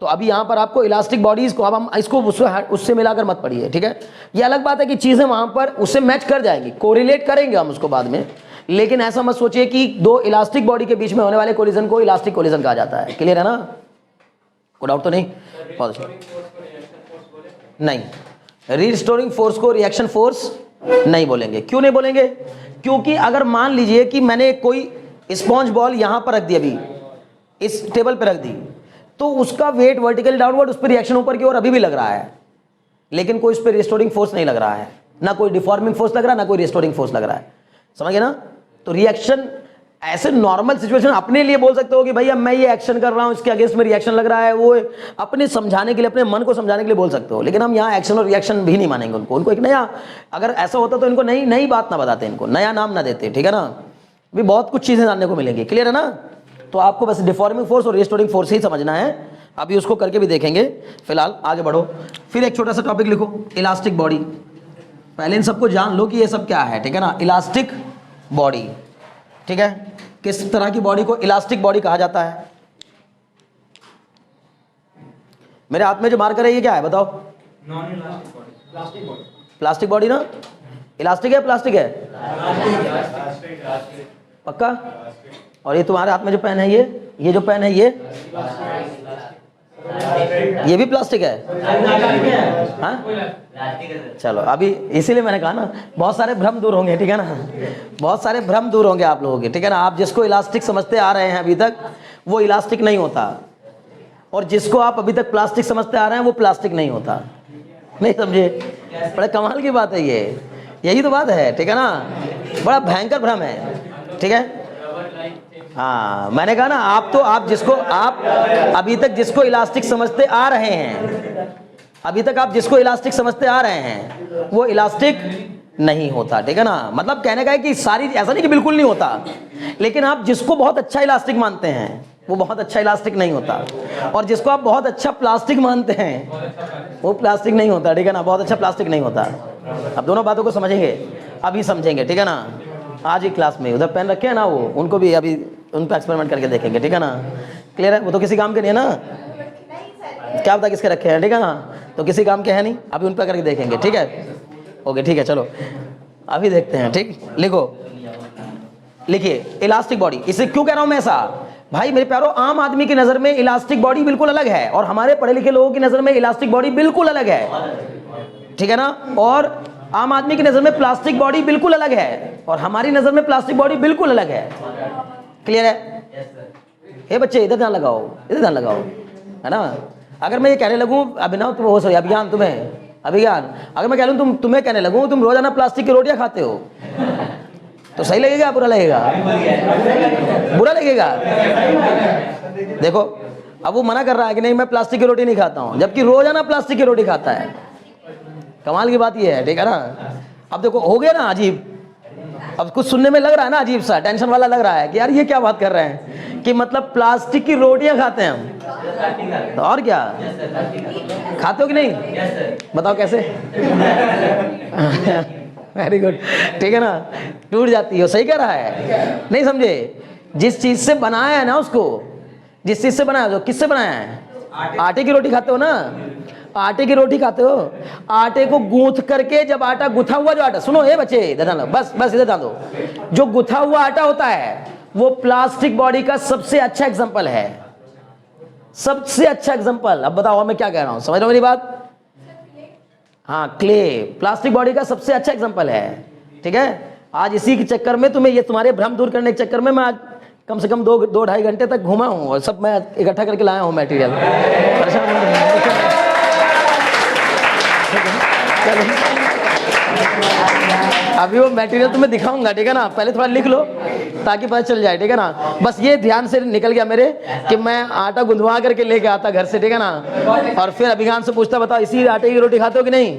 तो अभी यहाँ पर आपको इलास्टिक बॉडीज को अब हम इसको उससे मिलाकर मत पढ़िए, ठीक है। ये अलग बात है कि चीज़ें वहाँ पर उससे मैच कर जाएंगी, कोरिलेट करेंगे हम उसको बाद में, लेकिन ऐसा मत सोचिए कि दो इलास्टिक बॉडी के बीच में होने वाले कोलिजन को इलास्टिक कोलिजन कहा जाता है। क्लियर है ना? कोई डाउट तो नहीं? बहुत अच्छा। नहीं, रिस्टोरिंग फोर्स को रिएक्शन फोर्स नहीं बोलेंगे। क्यों नहीं बोलेंगे? क्योंकि अगर मान लीजिए कि मैंने कोई स्पॉन्ज बॉल यहां पर रख दी, अभी इस टेबल पर रख दी, तो उसका वेट वर्टिकली डाउनवर्ड, उस पर रिएक्शन ऊपर की ओर अभी भी लग रहा है, लेकिन कोई उस पर रिस्टोरिंग फोर्स नहीं लग रहा है, ना कोई डिफॉर्मिंग फोर्स लग रहा है, ना कोई रिस्टोरिंग फोर्स लग रहा है। समझ गए ना? तो रिएक्शन ऐसे नॉर्मल सिचुएशन अपने लिए बोल सकते हो कि भैया मैं ये एक्शन कर रहा हूं, इसके अगेंस्ट में रिएक्शन लग रहा है, वो अपने समझाने के लिए, अपने मन को समझाने के लिए बोल सकते हो, लेकिन हम यहाँ एक्शन और रिएक्शन भी नहीं मानेंगे उनको एक नया, अगर ऐसा होता तो इनको नई बात ना बताते, इनको नया नाम ना देते, ठीक है ना। भी बहुत कुछ चीजें जानने को मिलेंगी। क्लियर है ना? तो आपको बस डिफॉर्मिंग फोर्स और रिस्टोरिंग फोर्स ही समझना है, अभी उसको करके भी देखेंगे। फिलहाल आगे बढ़ो। फिर एक छोटा सा टॉपिक लिखो, इलास्टिक बॉडी। पहले इन सबको जान लो कि ये सब क्या है, ठीक है ना। इलास्टिक बॉडी, ठीक है, किस तरह की बॉडी को इलास्टिक बॉडी कहा जाता है? मेरे हाथ में जो मार्कर है ये क्या है बताओ? Non elastic body. Plastic body. Plastic body ना? इलास्टिक है प्लास्टिक है? पक्का? और ये तुम्हारे हाथ में जो पेन है ये जो पेन है ये भी प्लास्टिक है? हाँ? चलो, अभी इसीलिए मैंने कहा ना बहुत सारे भ्रम दूर होंगे, ठीक है ना। बहुत सारे भ्रम दूर होंगे आप लोगों के, ठीक है ना। आप जिसको इलास्टिक समझते आ रहे हैं अभी तक, वो इलास्टिक नहीं होता, और जिसको आप अभी तक प्लास्टिक समझते आ रहे हैं वो प्लास्टिक नहीं होता। नहीं समझे? बड़े कमाल की बात है ये, यही तो बात है, ठीक है ना। बड़ा भयंकर भ्रम है, ठीक है। हाँ, मैंने कहा ना आप अभी तक जिसको इलास्टिक समझते आ रहे हैं, अभी तक आप जिसको इलास्टिक समझते आ रहे हैं वो इलास्टिक नहीं होता, ठीक है ना। मतलब कहने का है कि सारी, ऐसा नहीं कि बिल्कुल नहीं होता, लेकिन आप जिसको बहुत अच्छा इलास्टिक मानते हैं वो बहुत अच्छा इलास्टिक नहीं होता, और जिसको आप बहुत अच्छा प्लास्टिक मानते हैं वो प्लास्टिक नहीं होता, ठीक है ना। बहुत अच्छा प्लास्टिक नहीं होता। अब दोनों बातों को समझेंगे, अभी समझेंगे, ठीक है ना। आज ही क्लास में उधर पेन रखे हैं ना, वो उनको भी अभी उन पर एक्सपेरिमेंट करके देखेंगे, ठीक है ना। क्लियर है? वो तो किसी काम के नहीं है ना, क्या पता किसके रखे हैं, ठीक है ना। तो किसी काम के हैं नहीं, अभी उन पर करके देखेंगे, ठीक है। ओके, ठीक है, चलो अभी देखते हैं, ठीक। लिखो, लिखिए इलास्टिक बॉडी। इसे क्यों कह रहा हूं मैं ऐसा? भाई मेरे प्यारो, आम आदमी की नजर में इलास्टिक बॉडी बिल्कुल अलग है, और हमारे पढ़े लिखे लोगों की नजर में इलास्टिक बॉडी बिल्कुल अलग है, ठीक है ना। और आम आदमी की नजर में प्लास्टिक बॉडी बिल्कुल अलग है, और हमारी नजर में प्लास्टिक बॉडी बिल्कुल अलग है। क्लियर है? हे बच्चे, इधर ध्यान लगाओ, इधर ध्यान लगाओ, है ना। अगर मैं ये कहने लगूं अभिनव, तुम हो सॉरी अभिज्ञान, अभिज्ञान, अगर मैं कह लूं तुम्हें कहने लगूं तुम रोजाना प्लास्टिक की रोटियां खाते हो, तो सही लगेगा बुरा लगेगा? बुरा लगेगा। देखो, अब वो मना कर रहा है कि नहीं मैं प्लास्टिक की रोटी नहीं खाता हूं, जबकि रोजाना प्लास्टिक की रोटी खाता है। कमाल की बात ये है, ठीक है ना। अब देखो, हो गया ना अजीब। अब कुछ सुनने में लग रहा है ना अजीब सा, टेंशन वाला लग रहा है कि यार ये क्या बात कर रहे हैं कि मतलब प्लास्टिक की रोटियां खाते हैं हम, तो और क्या खाते हो कि नहीं? बताओ कैसे? वेरी गुड, ठीक है ना। टूट जाती हो, सही कह रहा है, नहीं समझे? जिस चीज से बनाया है ना उसको, जिस चीज से बनाया, जो किससे बनाया है? आटे की रोटी खाते हो ना, आटे की रोटी खाते हो। आटे को गूंथ करके, जब आटा गुथा हुआ जो आटा, सुनो ये बच्चे इधर डालो, बस इधर डाल दो। जो गुथा हुआ आटा होता है वो प्लास्टिक बॉडी का सबसे अच्छा एग्जांपल है, सबसे अच्छा एग्जांपल। अब बताओ मैं क्या कह रहा हूं, समझ रहे हो मेरी बात? हाँ, क्ले प्लास्टिक बॉडी का सबसे अच्छा एग्जांपल है, ठीक है। आज इसी के चक्कर में तुम्हें, ये तुम्हारे भ्रम दूर करने के चक्कर में मैं आज कम से कम 2-2.5 घंटे तक घूमा हूँ और सब मैं इकट्ठा करके लाया हूँ मटेरियल। परेशान मत होना। अभी वो मटेरियल तुम्हें दिखाऊंगा, ठीक है ना। पहले थोड़ा लिख लो ताकि पता चल जाए, ठीक है ना। बस ये ध्यान से निकल गया मेरे कि मैं आटा गुंदवा करके लेके आता घर से, ठीक है ना। और फिर अभिज्ञान से पूछता, बताओ इसी आटे की रोटी खाते हो कि नहीं,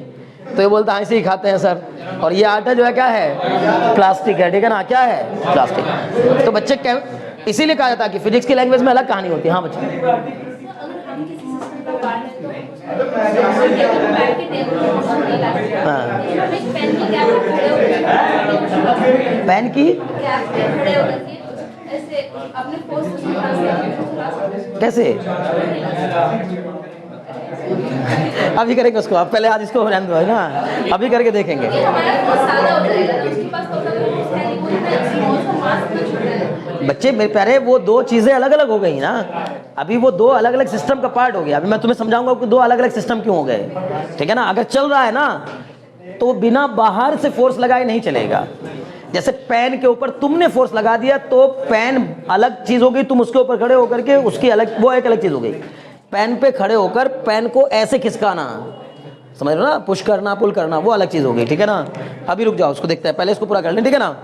तो ये बोलता हाँ इसे ही खाते हैं सर। और ये आटा जो है क्या है, प्लास्टिक है, ठीक है ना। क्या है, प्लास्टिक। तो बच्चे इसीलिए कहा जाता है कि फिजिक्स की लैंग्वेज में अलग कहानी होती है। हाँ बच्चे, पेन की कैसे अभी करेंगे उसको, आप पहले आज इसको रहने दो, है ना, अभी करके देखेंगे। बच्चे मेरे प्यारे, वो दो चीजें अलग अलग हो गई ना। अभी वो दो अलग अलग सिस्टम का पार्ट हो गया। अभी मैं तुम्हें समझाऊंगा कि दो अलग अलग सिस्टम क्यों हो गए, ठीक है ना। अगर चल रहा है ना तो बिना बाहर से फोर्स लगाए नहीं चलेगा। जैसे पेन के ऊपर तुमने फोर्स लगा दिया तो पेन अलग चीज हो गई, तुम उसके ऊपर खड़े होकर के उसकी अलग, वो एक अलग चीज हो गई। पेन पे खड़े होकर पेन को ऐसे खिसकाना, समझ रहे हो ना, पुश करना पुल करना, वो अलग चीज हो गई, ठीक है ना। अभी रुक जाओ, उसको देखते हैं, पहले इसको पूरा कर लें, ठीक है ना।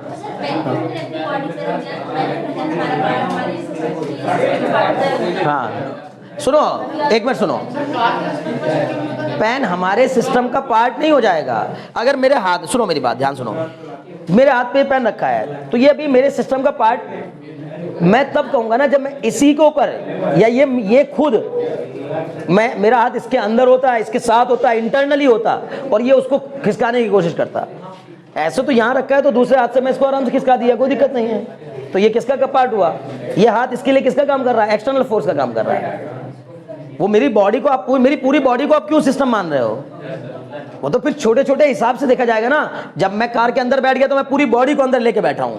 हाँ सुनो, एक मिनट सुनो, पेन हमारे सिस्टम का पार्ट नहीं हो जाएगा अगर मेरे हाथ, सुनो मेरी बात ध्यान सुनो, मेरे हाथ पे पेन रखा है तो ये अभी मेरे सिस्टम का पार्ट मैं तब कहूंगा ना जब मैं इसी के ऊपर, या ये खुद, मैं, मेरा हाथ इसके अंदर होता है, इसके साथ होता है, इंटरनली होता, और ये उसको खिसकाने की कोशिश करता। ऐसे तो यहाँ रखा है तो दूसरे हाथ से मैं इसको आराम से खिसका दिया, कोई दिक्कत नहीं है। तो ये किसका का पार्ट हुआ, ये हाथ इसके लिए किसका काम कर रहा है, एक्सटर्नल फोर्स का काम कर रहा है। वो मेरी बॉडी को आप, मेरी पूरी बॉडी को आप क्यों सिस्टम मान रहे हो, वो तो फिर छोटे छोटे हिसाब से देखा जाएगा ना। जब मैं कार के अंदर बैठ गया तो मैं पूरी बॉडी को अंदर लेके बैठा हूं,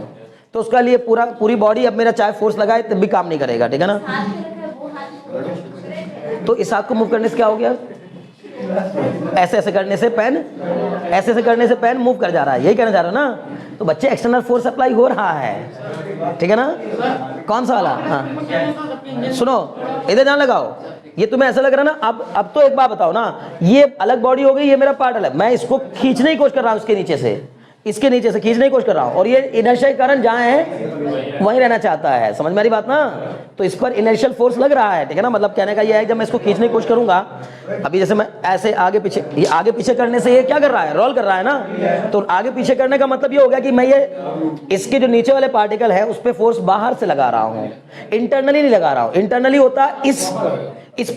तो उसका लिए पूरी बॉडी अब मेरा चाहे फोर्स लगाए तब भी काम नहीं करेगा, ठीक है ना। तो इस हाथ को मूव करने से क्या हो गया, ऐसे ऐसे करने से पेन, ऐसे ऐसे करने से पेन मूव कर जा रहा है, यही कहना चाह रहा हो ना। तो बच्चे एक्सटर्नल फोर्स अप्लाई हो रहा है, ठीक है ना। कौन सा वाला, हाँ सुनो, इधर ध्यान लगाओ। ये तुम्हें ऐसा लग रहा है ना, अब तो एक बात बताओ ना, ये अलग बॉडी हो गई, ये मेरा पार्ट अलग, मैं इसको खींचने की कोशिश कर रहा हूं उसके नीचे से, इसके नीचे से खींचने की कोशिश कर रहा हूं, और ये इनर्शिया के कारण जहां है वहीं रहना चाहता है, समझ में आ रही बात ना। तो इस पर इनर्शियल फोर्स लग रहा है, ठीक है ना। मतलब कहने का ये है जब मैं इसको खींचने की कोशिश करूंगा, अभी जैसे मैं ऐसे आगे पीछे, ये आगे पीछे करने से ये क्या कर रहा है, रोल कर रहा है ना। तो आगे पीछे करने का मतलब ये हो गया कि मैं ये इसके जो नीचे वाले पार्टिकल है उस पर फोर्स बाहर से लगा रहा हूं, इंटरनली नहीं लगा रहा हूं। इंटरनली होता इस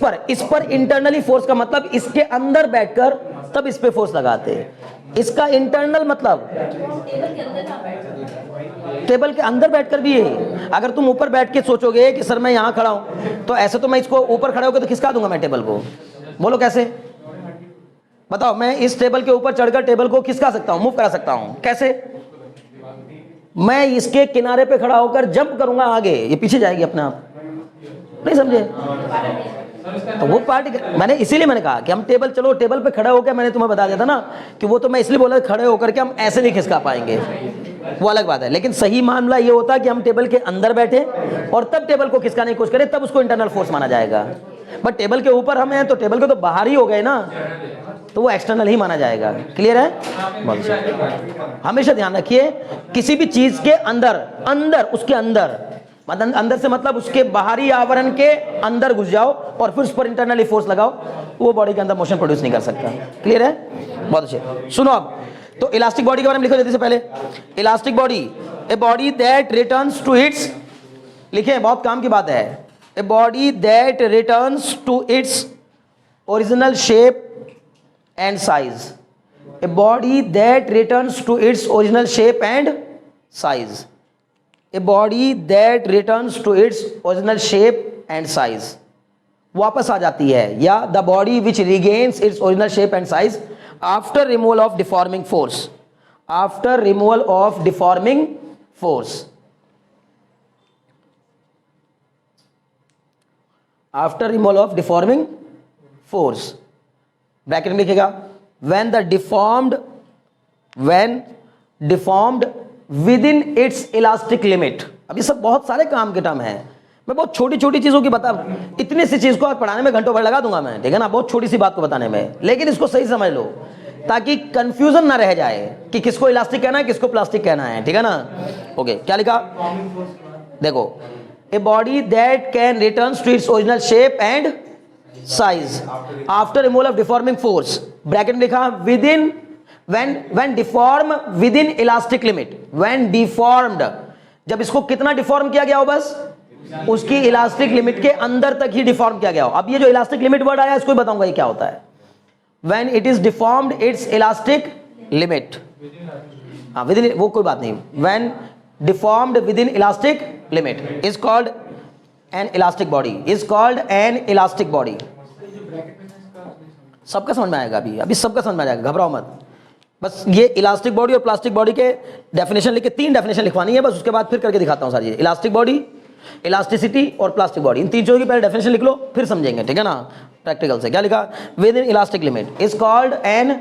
पर इंटरनली फोर्स का मतलब इसके अंदर बैठकर तब इस पे फोर्स लगाते। इसका इंटरनल मतलब टेबल के अंदर बैठकर भी यही। अगर तुम ऊपर बैठ के सोचोगे कि सर मैं यहां खड़ा हूं, तो ऐसे तो मैं इसको ऊपर खड़े होकर तो खिसका दूंगा मैं टेबल को, बोलो कैसे, बताओ। मैं इस टेबल के ऊपर चढ़कर टेबल को खिसका सकता हूं, मूव करा सकता हूं, कैसे, मैं इसके किनारे पे खड़ा होकर जंप करूंगा आगे, ये पीछे जाएगी अपने आप, नहीं समझे। तो वो पार्ट, मैंने इसीलिए मैंने कहा कि हम टेबल, चलो टेबल पे खड़े होकर, मैंने तुम्हें बता दिया था ना कि वो तो मैं इसलिए बोला खड़े होकर के हम ऐसे नहीं खिसका पाएंगे, वो अलग बात है। लेकिन सही मामला ये होता कि हम टेबल के अंदर बैठे और तब टेबल को खिसकाने की कोशिश करें, तब उसको इंटरनल फोर्स माना जाएगा। बट टेबल के ऊपर हम हैं तो टेबल के तो बाहर ही हो गए ना, तो वो एक्सटर्नल ही माना जाएगा। क्लियर है। हमेशा ध्यान रखिए, किसी भी चीज के अंदर उसके अंदर से मतलब उसके बाहरी आवरण के अंदर घुस जाओ और फिर उस पर इंटरनली फोर्स लगाओ, वो बॉडी के अंदर मोशन प्रोड्यूस नहीं कर सकता। क्लियर है, बहुत अच्छे। सुनो अब, तो इलास्टिक बॉडी के बारे में लिखो जल्दी से पहले। Elastic body, a body that returns to its, लिखे, बहुत काम की बात है। A body that returns to its original shape and size. A body that returns to its original shape and size. A body that returns to its original shape and size, वापस आ जाती है, या the body which regains its original shape and size after removal of deforming force, after removal of deforming force, after removal of deforming force, bracket में लिखेगा when deformed within its elastic limit। अब ये सब बहुत सारे काम के term हैं, मैं बहुत छोटी छोटी चीज़ों की बता, इतनी सी चीज़ को आज पढ़ाने में घंटों भर लगा दूंगा मैं, ठीक है ना, बहुत छोटी सी बात को बताने में, लेकिन इसको सही समझ लो ताकि कंफ्यूजन ना रह जाए कि किसको इलास्टिक कहना है किसको प्लास्टिक कहना है, ठीक है ना। ओके, क्या लिखा देखो, a body that can return to its original shape and size after removal of deforming force, bracket में लिखा within when deform within elastic limit, when deformed, जब इसको कितना डिफॉर्म किया गया हो, बस उसकी इलास्टिक लिमिट के अंदर तक ही डिफॉर्म किया गया हो। अब ये जो इलास्टिक लिमिट वर्ड आया इसको बताऊंगा ये क्या होता है। when it is deformed its elastic limit, हाँ within, वो कोई बात नहीं, when deformed within elastic limit is called an elastic body, is called an elastic body। सबका समझ में आएगा, अभी सबका समझ में आ जाएगा, घबराओ मत। बस ये इलास्टिक बॉडी और प्लास्टिक बॉडी के डेफिनेशन लिख के 3 डेफिनेशन लिखवानी है, बस उसके बाद फिर करके दिखाता हूँ सारी चीज़। इलास्टिक बॉडी, इलास्टिसिटी और प्लास्टिक बॉडी, इन 3 चीज़ों की पहले डेफिनेशन लिख लो, फिर समझेंगे, ठीक है ना। प्रैक्टिकल से क्या लिखा, within elastic limit is called an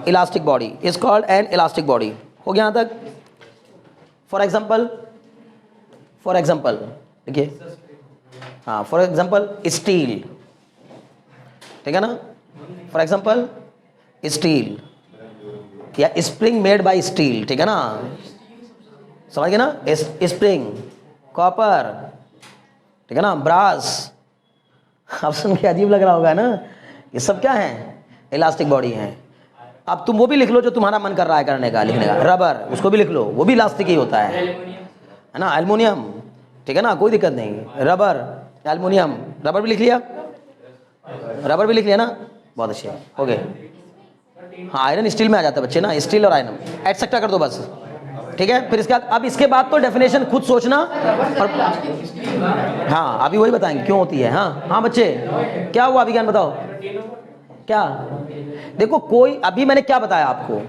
elastic body, is called an elastic body. हो गया यहाँ तक। फॉर एग्जाम्पल देखिए, हाँ फॉर एग्जाम्पल स्टील, ठीक है ना, फॉर एग्जाम्पल स्टील या स्प्रिंग मेड बाय स्टील, ठीक है ना, समझ गए ना, स्प्रिंग, कॉपर, ठीक है ना, ब्रास। अब सुन के अजीब लग रहा होगा ना, ये सब क्या है, इलास्टिक बॉडी है। अब तुम वो भी लिख लो जो तुम्हारा मन कर रहा है करने का, लिखने का, रबर, उसको भी लिख लो, वो भी इलास्टिक ही होता है ना, एल्युमिनियम, ठीक है ना, कोई दिक्कत नहीं, रबर, एल्युमिनियम, रबर भी लिख लिया, रबर भी लिख लिया ना, बहुत अच्छे, हो गए। हाँ आयरन स्टील में आ जाता है बच्चे ना, स्टील और आयरन एटसेट्रा कर दो बस, ठीक है। फिर इसके बाद, अब इसके बाद तो डेफिनेशन खुद सोचना और हाँ अभी वही बताएंगे क्यों होती है। हाँ बच्चे क्या हुआ अभी, ज्ञान बताओ क्या। देखो कोई, अभी मैंने क्या बताया आपको,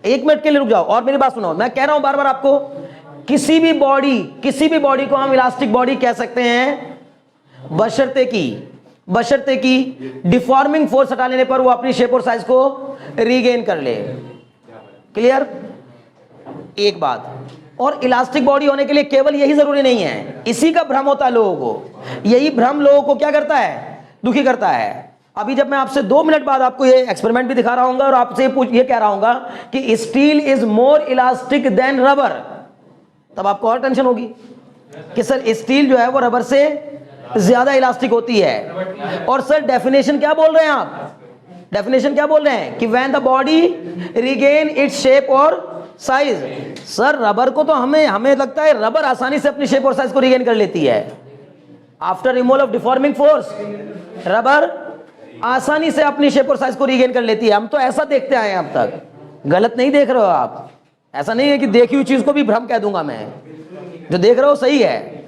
1 मिनट के लिए रुक जाओ और मेरी बात सुनो, मैं कह रहा हूं बार बार आपको, किसी भी बॉडी को हम इलास्टिक बॉडी कह सकते हैं बशर्ते की डिफॉर्मिंग फोर्स हटा लेने पर वो अपनी शेप और साइज को रीगेन कर ले। क्लियर, एक बात। और इलास्टिक बॉडी होने के लिए केवल यही जरूरी नहीं है, इसी का भ्रम होता है लोगों को, यही भ्रम लोगों को क्या करता है, दुखी करता है। अभी जब मैं आपसे 2 मिनट बाद आपको ये एक्सपेरिमेंट भी दिखा रहा हूं और आपसे ये कह रहा हूं कि steel is more elastic than rubber, तब आपको और टेंशन होगी कि सर स्टील जो है वो रबर से ज्यादा इलास्टिक होती है। और सर डेफिनेशन क्या बोल रहे हैं आप, डेफिनेशन क्या बोल रहे हैं कि when the body regain its shape और साइज। सर रबर को तो हमें लगता है रबर आसानी से अपनी शेप और साइज को रिगेन कर लेती है after removal of deforming force, rubber आसानी से अपनी शेप और साइज को रिगेन कर लेती है। हम तो ऐसा देखते आए हैं अब तक, गलत नहीं देख रहे हो आप, ऐसा नहीं है कि देखी हुई चीज को भी भ्रम कह दूंगा मैं, जो देख रहे हो सही है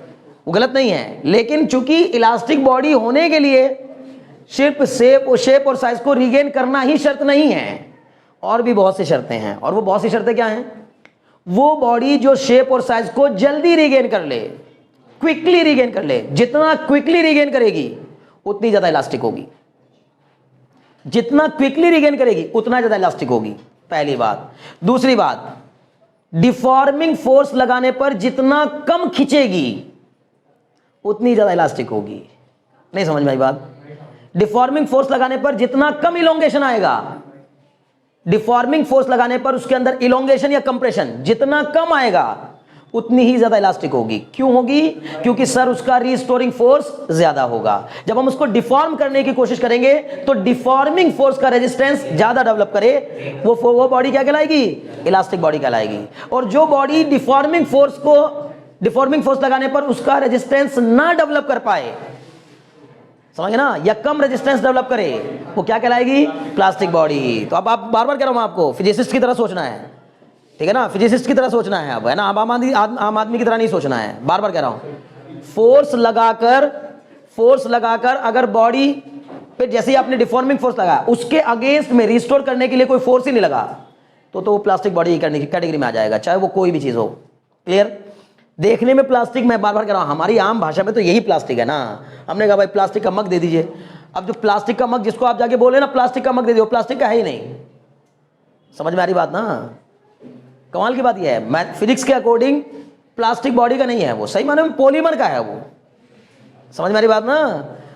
वो गलत नहीं है। लेकिन चूंकि इलास्टिक बॉडी होने के लिए सिर्फ शेप और साइज को रिगेन करना ही शर्त नहीं है, और भी बहुत सी शर्तें हैं। और वो बहुत सी शर्तें क्या हैं, वो बॉडी जो शेप और साइज को जल्दी रिगेन कर ले, क्विकली रिगेन कर ले, जितना क्विकली रिगेन करेगी उतनी ज्यादा इलास्टिक होगी, जितना क्विकली रिगेन करेगी उतना ज्यादा इलास्टिक होगी, पहली बात। दूसरी बात, डिफॉर्मिंग फोर्स लगाने पर जितना कम खींचेगी उतनी ज्यादा इलास्टिक होगी। नहीं समझ में आई बात, डिफॉर्मिंग फोर्स लगाने पर जितना कम इलोंगेशन आएगा, डिफॉर्मिंग फोर्स लगाने पर उसके अंदर इलोंगेशन या कंप्रेशन जितना कम आएगा उतनी ही ज्यादा इलास्टिक होगी। क्यों होगी, क्योंकि सर उसका रिस्टोरिंग फोर्स ज्यादा होगा। जब हम उसको डिफॉर्म करने की कोशिश करेंगे तो डिफॉर्मिंग फोर्स का रेजिस्टेंस ज्यादा डेवलप करे, वो बॉडी क्या कहलाएगी, इलास्टिक बॉडी कहलाएगी। और जो बॉडी डिफॉर्मिंग फोर्स लगाने पर उसका रेजिस्टेंस ना डेवलप कर पाए, समझे ना, या कम रेजिस्टेंस डेवलप करे, वो क्या कहलाएगी, प्लास्टिक बॉडी। तो अब आप बार बार कह रहा हूं आपको, फिजिसिस्ट की तरह सोचना है, ठीक है ना, फिजिसिस्ट की तरह सोचना है अब, है ना, अब आम आदमी की तरह नहीं सोचना है। बार बार कह रहा हूं, फोर्स लगाकर अगर बॉडी पे जैसे ही आपने डिफॉर्मिंग फोर्स लगाया उसके अगेंस्ट में रिस्टोर करने के लिए कोई फोर्स ही नहीं लगा तो वो प्लास्टिक बॉडी की कैटेगरी में आ जाएगा, चाहे वो कोई भी चीज हो। क्लियर, देखने में प्लास्टिक, मैं बार बार कह रहा हूं हमारी आम भाषा में तो यही प्लास्टिक है ना। हमने कहा भाई प्लास्टिक का मग दे दीजिए, अब जो प्लास्टिक का मग जिसको आप जाके बोले ना प्लास्टिक का मग दे दियो, प्लास्टिक का है ही नहीं, समझ में आ रही बात ना? कमाल की बात यह है, मैथ फिजिक्स के अकॉर्डिंग प्लास्टिक बॉडी का नहीं है, वो सही मायने में पॉलीमर का है वो। समझ में आ रही बात ना?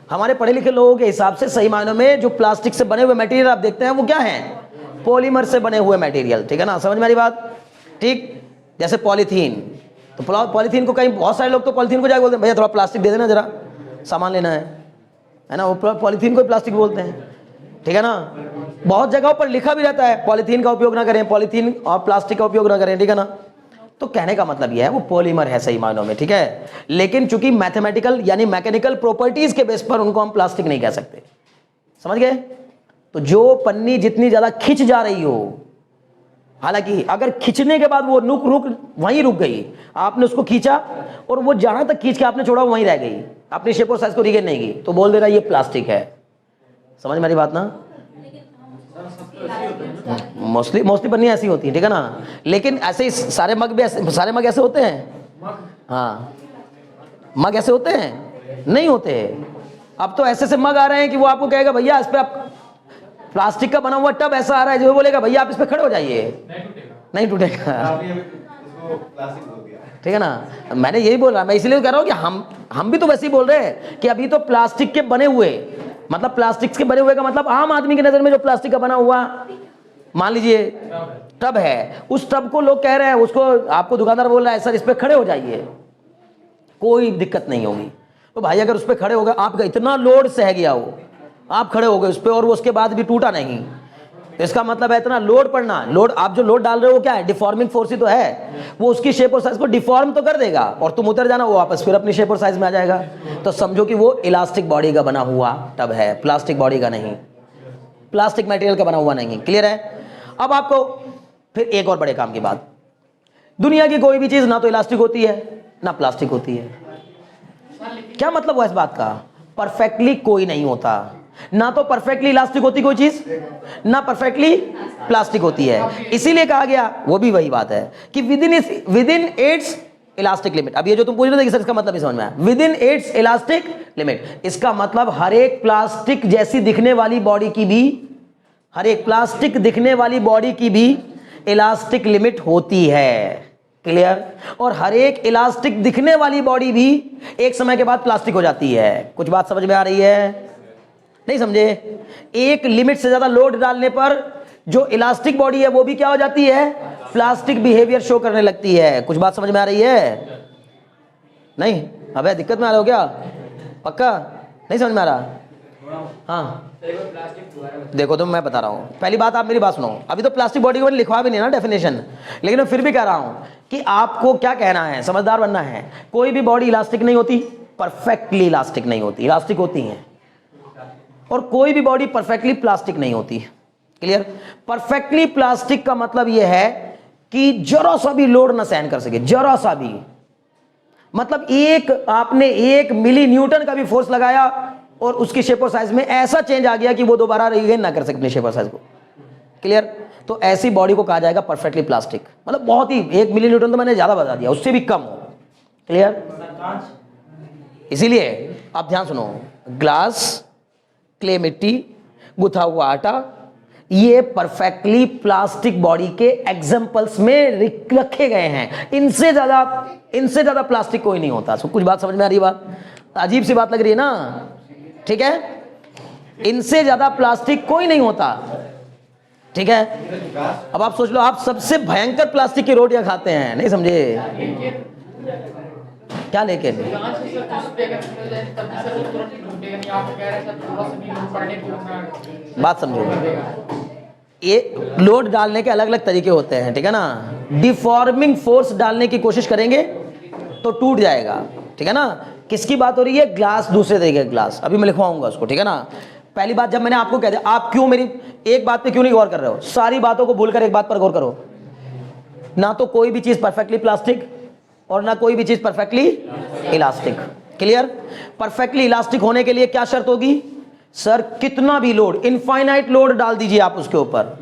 हमारे पढ़े लिखे लोगों के हिसाब से सही मायनों में जो प्लास्टिक से बने हुए मटेरियल आप देखते हैं वो क्या है? पॉलीमर से बने हुए मटेरियल, ठीक है ना? समझ में आ रही बात? ठीक, जैसे पॉलीथीन, तो पॉलीथीन को कहीं बहुत सारे लोग तो पॉलीथीन को जाके बोलते हैं भैया थोड़ा प्लास्टिक दे देना, जरा सामान लेना है ना? वो पॉलीथीन को प्लास्टिक बोलते हैं, ठीक है ना? बहुत जगहों पर लिखा भी रहता है पॉलीथीन का उपयोग ना करें, पॉलीथीन और प्लास्टिक का उपयोग ना करें, ठीक है ना? तो कहने का मतलब यह है वो पॉलीमर है सही मायनों में, ठीक है? लेकिन चूंकि मैथमेटिकल यानी मैकेनिकल प्रॉपर्टीज के बेस पर उनको हम प्लास्टिक नहीं कह सकते। समझ गए? तो जो पन्नी जितनी ज्यादा खिंच जा रही हो, हालांकि अगर खींचने के बाद वो वहीं रुक गई, आपने उसको खींचा और वो जहां तक खींच के आपने छोड़ा वहीं रह गई, अपने शेप और साइज को रिगेन नहीं की, तो बोल देना ये प्लास्टिक है। समझ में आ रही बात ना? मोस्टली पन्नी ऐसी होती है, ठीक है ना? लेकिन ऐसे ही सारे मग ऐसे होते हैं? हाँ, मग ऐसे होते हैं? नहीं होते। अब तो ऐसे मग आ रहे हैं कि वो आपको कहेगा भैया इस पे आप प्लास्टिक का बना हुआ टब ऐसा आ रहा है जो बोलेगा भैया आप इस पे खड़े हो जाइए, नहीं टूटेगा, ठीक है ना? मैंने यही बोल रहा, मैं इसलिए कह रहा हूँ कि हम भी तो वैसे ही बोल रहे हैं कि अभी तो प्लास्टिक के बने हुए, मतलब प्लास्टिक के बने हुए का मतलब आम आदमी की नजर में जो प्लास्टिक का बना हुआ मान लीजिए टब है, उस टब को लोग कह रहे हैं, उसको आपको दुकानदार बोल रहा है सर इस पे खड़े हो जाइए, कोई दिक्कत नहीं होगी। तो भाई अगर उस पे खड़े हो गए, आपका इतना लोड सह गया वो, आप खड़े हो गए उस पे और वो उसके बाद भी टूटा नहीं, तो इसका मतलब है इतना लोड पड़ना, आप जो लोड डाल रहे हो वो क्या है? डिफॉर्मिंग फोर्स ही तो है, वो उसकी शेप और साइज को डिफॉर्म तो कर देगा और तुम उतर जाना, वो वापस फिर अपनी शेप और साइज में आ जाएगा। तो समझो कि वो इलास्टिक बॉडी का बना हुआ टब है, प्लास्टिक बॉडी का नहीं, प्लास्टिक मटेरियल का बना हुआ नहीं। क्लियर है? अब आपको फिर एक और बड़े काम की बात, दुनिया की कोई भी चीज ना तो इलास्टिक होती है ना प्लास्टिक होती है। क्या मतलब हुआ इस बात का? परफेक्टली कोई नहीं होता, ना तो परफेक्टली इलास्टिक होती कोई चीज, ना परफेक्टली प्लास्टिक होती है। इसीलिए कहा गया, वो भी वही बात है कि with in its elastic limit. अब ये जो तुम पूछ रहे थे कि सर इसका मतलब नहीं समझ में आया, with in its elastic limit, इसका मतलब हर एक प्लास्टिक जैसी दिखने वाली बॉडी की भी, हर एक प्लास्टिक दिखने वाली बॉडी की भी इलास्टिक लिमिट होती है। क्लियर? और हर एक इलास्टिक दिखने वाली बॉडी भी एक समय के बाद प्लास्टिक हो जाती है। कुछ बात समझ में आ रही है? नहीं समझे? एक लिमिट से ज्यादा लोड डालने पर जो इलास्टिक बॉडी है वो भी क्या हो जाती है? प्लास्टिक बिहेवियर शो करने लगती है। कुछ बात समझ में आ रही है? नहीं? अबे दिक्कत में आ रहे हो क्या? पक्का नहीं समझ में आ रहा? हाँ देखो तो मैं बता रहा हूं, पहली बात आप मेरी बात सुनो, अभी तो प्लास्टिक बॉडी को लिखवा भी नहीं ना डेफिनेशन, लेकिन मैं फिर भी कह रहा हूं कि आपको क्या कहना है, समझदार बनना है। कोई भी बॉडी इलास्टिक नहीं होती, परफेक्टली इलास्टिक नहीं होती, इलास्टिक होती है, और कोई भी बॉडी परफेक्टली प्लास्टिक नहीं होती। क्लियर? परफेक्टली प्लास्टिक का मतलब यह है कि जरा सा भी लोड ना सहन कर सके, जरा सा भी, मतलब आपने 1 मिली न्यूटन का भी फोर्स लगाया और उसकी शेप और साइज में ऐसा चेंज आ गया कि वो दोबारा रिगेन ना कर सके अपनी शेप और साइज को। क्लियर? तो ऐसी बॉडी को कहा जाएगा परफेक्टली प्लास्टिक, मतलब बहुत ही 1 मिली न्यूटन तो मैंने ज्यादा बता दिया, उससे भी कम हो। क्लियर? इसीलिए आप ध्यान सुनो, ग्लास, क्ले मिट्टी, गुथा हुआ आटा, ये परफेक्टली प्लास्टिक बॉडी के एग्जांपल्स में रखे गए हैं। इनसे ज्यादा प्लास्टिक कोई नहीं होता। कुछ बात समझ में आ रही है? बात अजीब सी बात लग रही है ना? ठीक है? इनसे ज्यादा प्लास्टिक कोई नहीं होता। ठीक है? अब आप सोच लो, आप सबसे भयंकर प्लास्टिक की रोटियां खाते हैं, नहीं समझे? क्या लेकिन बात समझो, ये लोड डालने के अलग अलग तरीके होते हैं, ठीक है ना? डिफॉर्मिंग फोर्स डालने की कोशिश करेंगे तो टूट जाएगा, ठीक है ना? किसकी बात हो रही है? ग्लास, दूसरे तरीके का ग्लास, अभी मैं लिखवाऊंगा उसको, ठीक है ना? पहली बात, जब मैंने आपको कह दिया, आप क्यों मेरी एक बात पे क्यों नहीं गौर कर रहे हो? सारी बातों को भूलकर एक बात पर गौर करो, ना तो कोई भी चीज परफेक्टली प्लास्टिक और ना कोई भी चीज perfectly elastic. Clear? Perfectly elastic होने के लिए क्या शर्त होगी? सर कितना भी लोड, इनफाइनाइट लोड डाल दीजिए आप उसके ऊपर,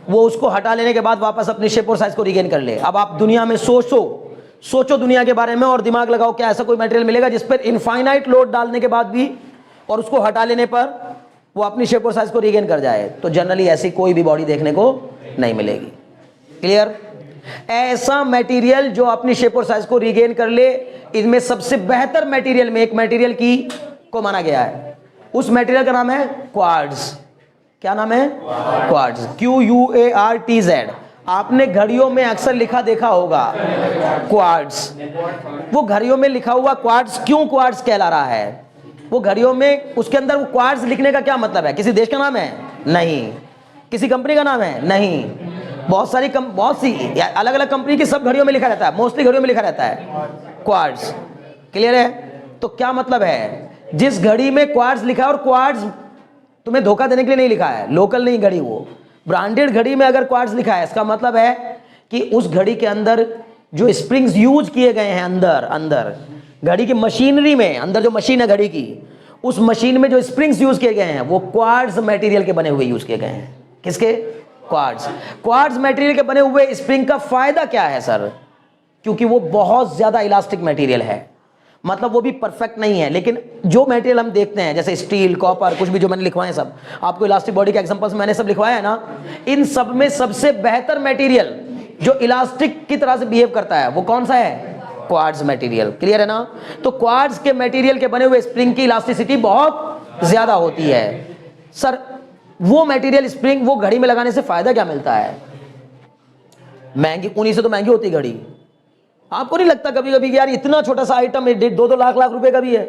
वो उसको हटा लेने के बाद वापस अपनी शेप और साइज को रिगेन कर ले। अब आप दुनिया में सोचो दुनिया के बारे में और दिमाग लगाओ, क्या ऐसा कोई मटेरियल मिलेगा जिस पर इनफाइनाइट लोड डालने के बाद भी और उसको हटा लेने पर वो अपनी शेप और साइज को रिगेन कर जाए? तो जनरली ऐसी कोई भी बॉडी देखने को नहीं मिलेगी। क्लियर? ऐसा मटेरियल जो अपनी शेप और साइज को रिगेन कर ले, इनमें सबसे बेहतर मटेरियल में एक मटेरियल की को माना गया है। उस मटेरियल का नाम है क्वार्ट्ज। क्या नाम है? क्वार्ट्ज। QUARTZ। आपने घड़ियों में अक्सर लिखा देखा होगा क्वार्ट्ज। वो घड़ियों में लिखा हुआ क्वार्ट्ज क्यों क्वार्ट्ज कहला रहा है? वो घड़ियों में उसके अंदर वो क्वार्ट्ज लिखने का क्या मतलब है? किसी देश का नाम है? नहीं। किसी कंपनी का नाम है? नहीं। बहुत सी अलग अलग कंपनी की सब घड़ियों में लिखा रहता है, मोस्टली घड़ियों में लिखा रहता है क्वार्ट्ज। क्लियर है? तो क्या मतलब है? जिस घड़ी में क्वार्ट्ज लिखा है, और क्वार्ट्ज तुम्हें धोखा देने के लिए नहीं लिखा है, लोकल नहीं घड़ी, वो ब्रांडेड घड़ी में अगर क्वार्ट्ज लिखा है, इसका मतलब है कि उस घड़ी के अंदर जो स्प्रिंग्स यूज किए गए हैं, अंदर घड़ी की मशीनरी में, अंदर जो मशीन है घड़ी की, उस मशीन में जो स्प्रिंग्स यूज किए गए हैं वो क्वार्ट्ज मटेरियल के बने हुए यूज किए गए हैं। किसके? क्वार्ट्ज मटेरियल के बने हुए स्प्रिंग का फायदा क्या है सर? क्योंकि वो बहुत ज्यादा इलास्टिक मटेरियल है, मतलब वो भी परफेक्ट नहीं है, लेकिन जो मटेरियल हम देखते हैं जैसे स्टील, कॉपर, कुछ भी जो मैंने लिखवाए सब आपको, इलास्टिक बॉडी के एग्जांपल्स मैंने सब लिखवाया है ना, इन सब में सबसे बेहतर मटेरियल जो इलास्टिक की तरह से बिहेव करता है वो कौन सा है? Quartz material. क्लियर है ना? तो क्वार्ट्ज के मटेरियल के बने हुए स्प्रिंग की इलास्टिसिटी बहुत ज्यादा होती है। सर वो मटेरियल स्प्रिंग वो घड़ी में लगाने से फायदा क्या मिलता है? महंगी, उन्हीं से तो महंगी होती घड़ी। आपको नहीं लगता कभी कभी यार इतना छोटा सा आइटम 2-2 लाख रुपए का भी है?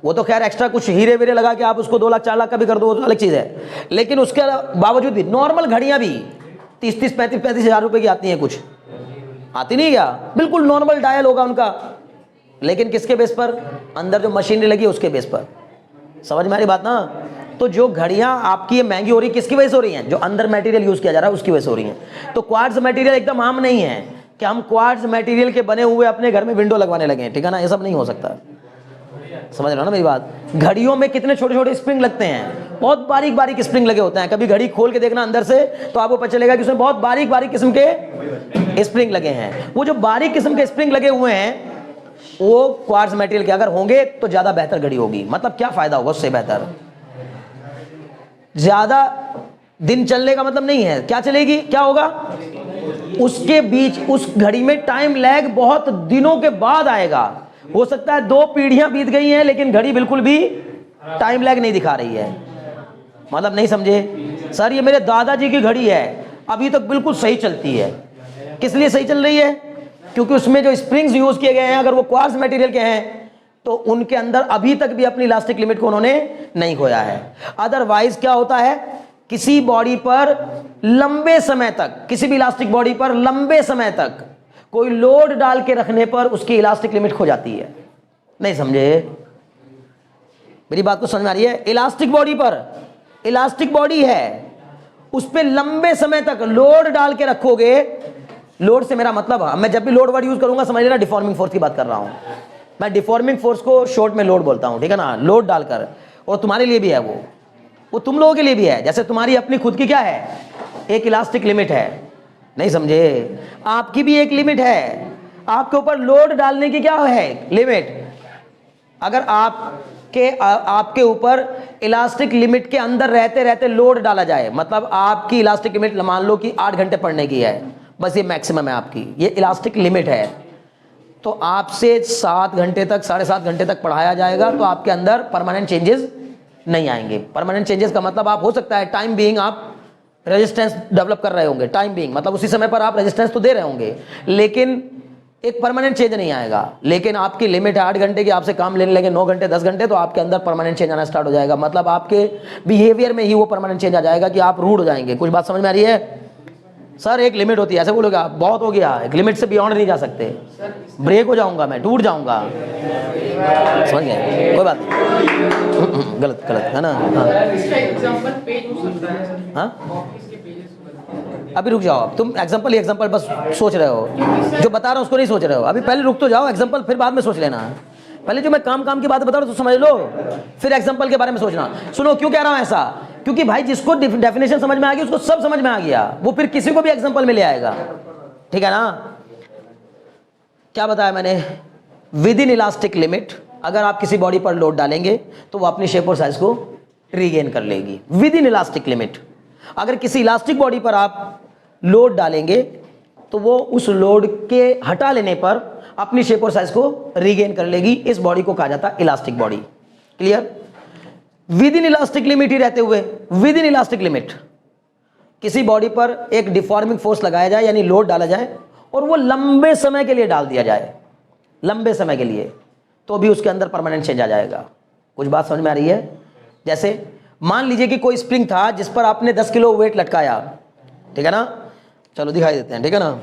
वो तो खैर एक्स्ट्रा कुछ हीरे वीरे लगा के आप उसको 2 लाख 4 लाख का भी कर दो, वो अलग चीज है, लेकिन उसके बावजूद भी नॉर्मल घड़ियां भी 30-30, 35-35 हजार रुपए की आती हैं। कुछ आती नहीं क्या? बिल्कुल नॉर्मल डायल होगा उनका, लेकिन किसके बेस पर? अंदर जो मशीनरी लगी है उसके बेस पर। समझ में आ रही बात ना? तो जो घड़ियां आपकी ये महंगी हो रही है किसकी वजह से हो रही हैं? जो अंदर मटेरियल यूज किया जा रहा है उसकी वजह से हो रही हैं। तो क्वार्ट्ज मटेरियल एकदम आम नहीं है कि हम क्वार्ट्ज मटेरियल के बने हुए अपने घर में विंडो लगवाने लगे, ठीक है ना? ये सब नहीं हो सकता। समझ रहे हो ना मेरी बात? घड़ियों में कितने छोटे छोटे स्प्रिंग लगते हैं, बहुत बारीक बारीक स्प्रिंग लगे होते हैं। कभी घड़ी खोल के देखना अंदर से तो आपको पता चलेगा कि उसमें बहुत बारीक बारीक किस्म के स्प्रिंग लगे हैं। वो जो बारीक किस्म के स्प्रिंग लगे हुए हैं वो क्वार्ट्ज मटेरियल के अगर होंगे तो ज्यादा बेहतर घड़ी होगी। मतलब क्या फायदा होगा उससे? बेहतर, ज्यादा दिन चलने का मतलब नहीं है। क्या चलेगी? क्या होगा? उसके बीच उस घड़ी में टाइम लैग बहुत दिनों के बाद आएगा। हो सकता है 2 पीढ़ियां बीत गई हैं लेकिन घड़ी बिल्कुल भी टाइम लैग नहीं दिखा रही है। मतलब नहीं समझे? सर ये मेरे दादाजी की घड़ी है, अभी तक बिल्कुल सही चलती है। किस लिए सही चल रही है? क्योंकि उसमें जो स्प्रिंग्स यूज किए गए हैं अगर वो क्वार्ट्ज मटेरियल के हैं तो उनके अंदर अभी तक भी अपनी इलास्टिक लिमिट को उन्होंने नहीं खोया है। अदरवाइज क्या होता है, किसी बॉडी पर लंबे समय तक, किसी भी इलास्टिक बॉडी पर लंबे समय तक कोई लोड डाल के रखने पर उसकी इलास्टिक लिमिट खो जाती है। नहीं समझे मेरी बात को? समझ में आ रही है? इलास्टिक बॉडी पर, इलास्टिक बॉडी है, उस पर लंबे समय तक लोड डाल के रखोगे। लोड से मेरा मतलब, मैं जब भी लोड वर्ड यूज करूंगा समझ लेना डिफॉर्मिंग फोर्स की बात कर रहा हूं। मैं डिफॉर्मिंग फोर्स को शॉर्ट में लोड बोलता हूं, ठीक है ना? लोड डालकर, और तुम्हारे लिए भी है वो तुम लोगों के लिए भी है। जैसे तुम्हारी अपनी खुद की क्या है, एक इलास्टिक लिमिट है। नहीं समझे? आपकी भी एक लिमिट है, आपके ऊपर लोड डालने की क्या है? लिमिट। अगर आपके ऊपर इलास्टिक लिमिट के अंदर रहते रहते लोड डाला जाए, मतलब आपकी इलास्टिक लिमिट मान लो कि 8 घंटे पढ़ने की है, बस ये मैक्सिमम है आपकी, ये इलास्टिक लिमिट है, तो आपसे 7 घंटे तक, 7.5 घंटे तक पढ़ाया जाएगा तो आपके अंदर परमानेंट चेंजेस नहीं आएंगे। परमानेंट चेंजेस का मतलब आप हो सकता है टाइम बीइंग आप रेजिस्टेंस डेवलप कर रहे होंगे, टाइम बीइंग मतलब उसी समय पर आप रेजिस्टेंस तो दे रहे होंगे, लेकिन एक परमानेंट चेंज नहीं आएगा। लेकिन आपकी लिमिट है 8 घंटे की, आपसे काम लेने लगे 9 घंटे 10 घंटे, तो आपके अंदर परमानेंट चेंज आना स्टार्ट हो जाएगा। मतलब आपके बिहेवियर में ही वो परमानेंट चेंज आ जाएगा कि आप रूड हो जाएंगे। कुछ बात समझ में आ रही है? सर एक लिमिट होती है, ऐसे बोलोगे आप बहुत हो गया, एक लिमिट से बियॉन्ड नहीं जा सकते, ब्रेक हो जाऊंगा मैं, टूट जाऊंगा। समझ गए? कोई बात नहीं, गलत है ना? हाँ अभी रुक जाओ, तुम एग्जांपल बस सोच रहे हो, जो बता रहा हूँ उसको नहीं सोच रहे हो। अभी पहले रुक तो जाओ, एग्जांपल फिर बाद में सोच लेना। पहले जो मैं काम की बात बता रहा हूँ तो समझ लो, फिर एग्जांपल के बारे में सोचना। सुनो क्यों कह रहा हूँ ऐसा, क्योंकि भाई जिसको डेफिनेशन समझ में आ गई उसको सब समझ में आ गया, वो फिर किसी को भी एग्जांपल में ले आएगा, ठीक है ना? क्या बताया मैंने? विद इन इलास्टिक लिमिट अगर आप किसी बॉडी पर लोड डालेंगे तो वो अपनी शेप और साइज को रीगेन कर लेगी, विद इन इलास्टिक लिमिट। अगर किसी इलास्टिक बॉडी पर आप लोड डालेंगे तो वो उस लोड के हटा लेने पर अपनी शेप और साइज को रीगेन कर लेगी। इस बॉडी को कहा जाता है elastic body. Clear? Within elastic limit ही रहते हुए, विद इन इलास्टिक लिमिट किसी बॉडी पर एक डिफॉर्मिंग फोर्स लगाया जाए यानी लोड डाला जाए और वो लंबे समय के लिए डाल दिया जाए, लंबे समय के लिए, तो भी उसके अंदर परमानेंट चेंज आ जाएगा। कुछ बात समझ में आ रही है? जैसे मान लीजिए कि कोई स्प्रिंग था जिस पर आपने 10 किलो वेट लटकाया, ठीक है ना? चलो दिखाई देते हैं, ठीक है ना?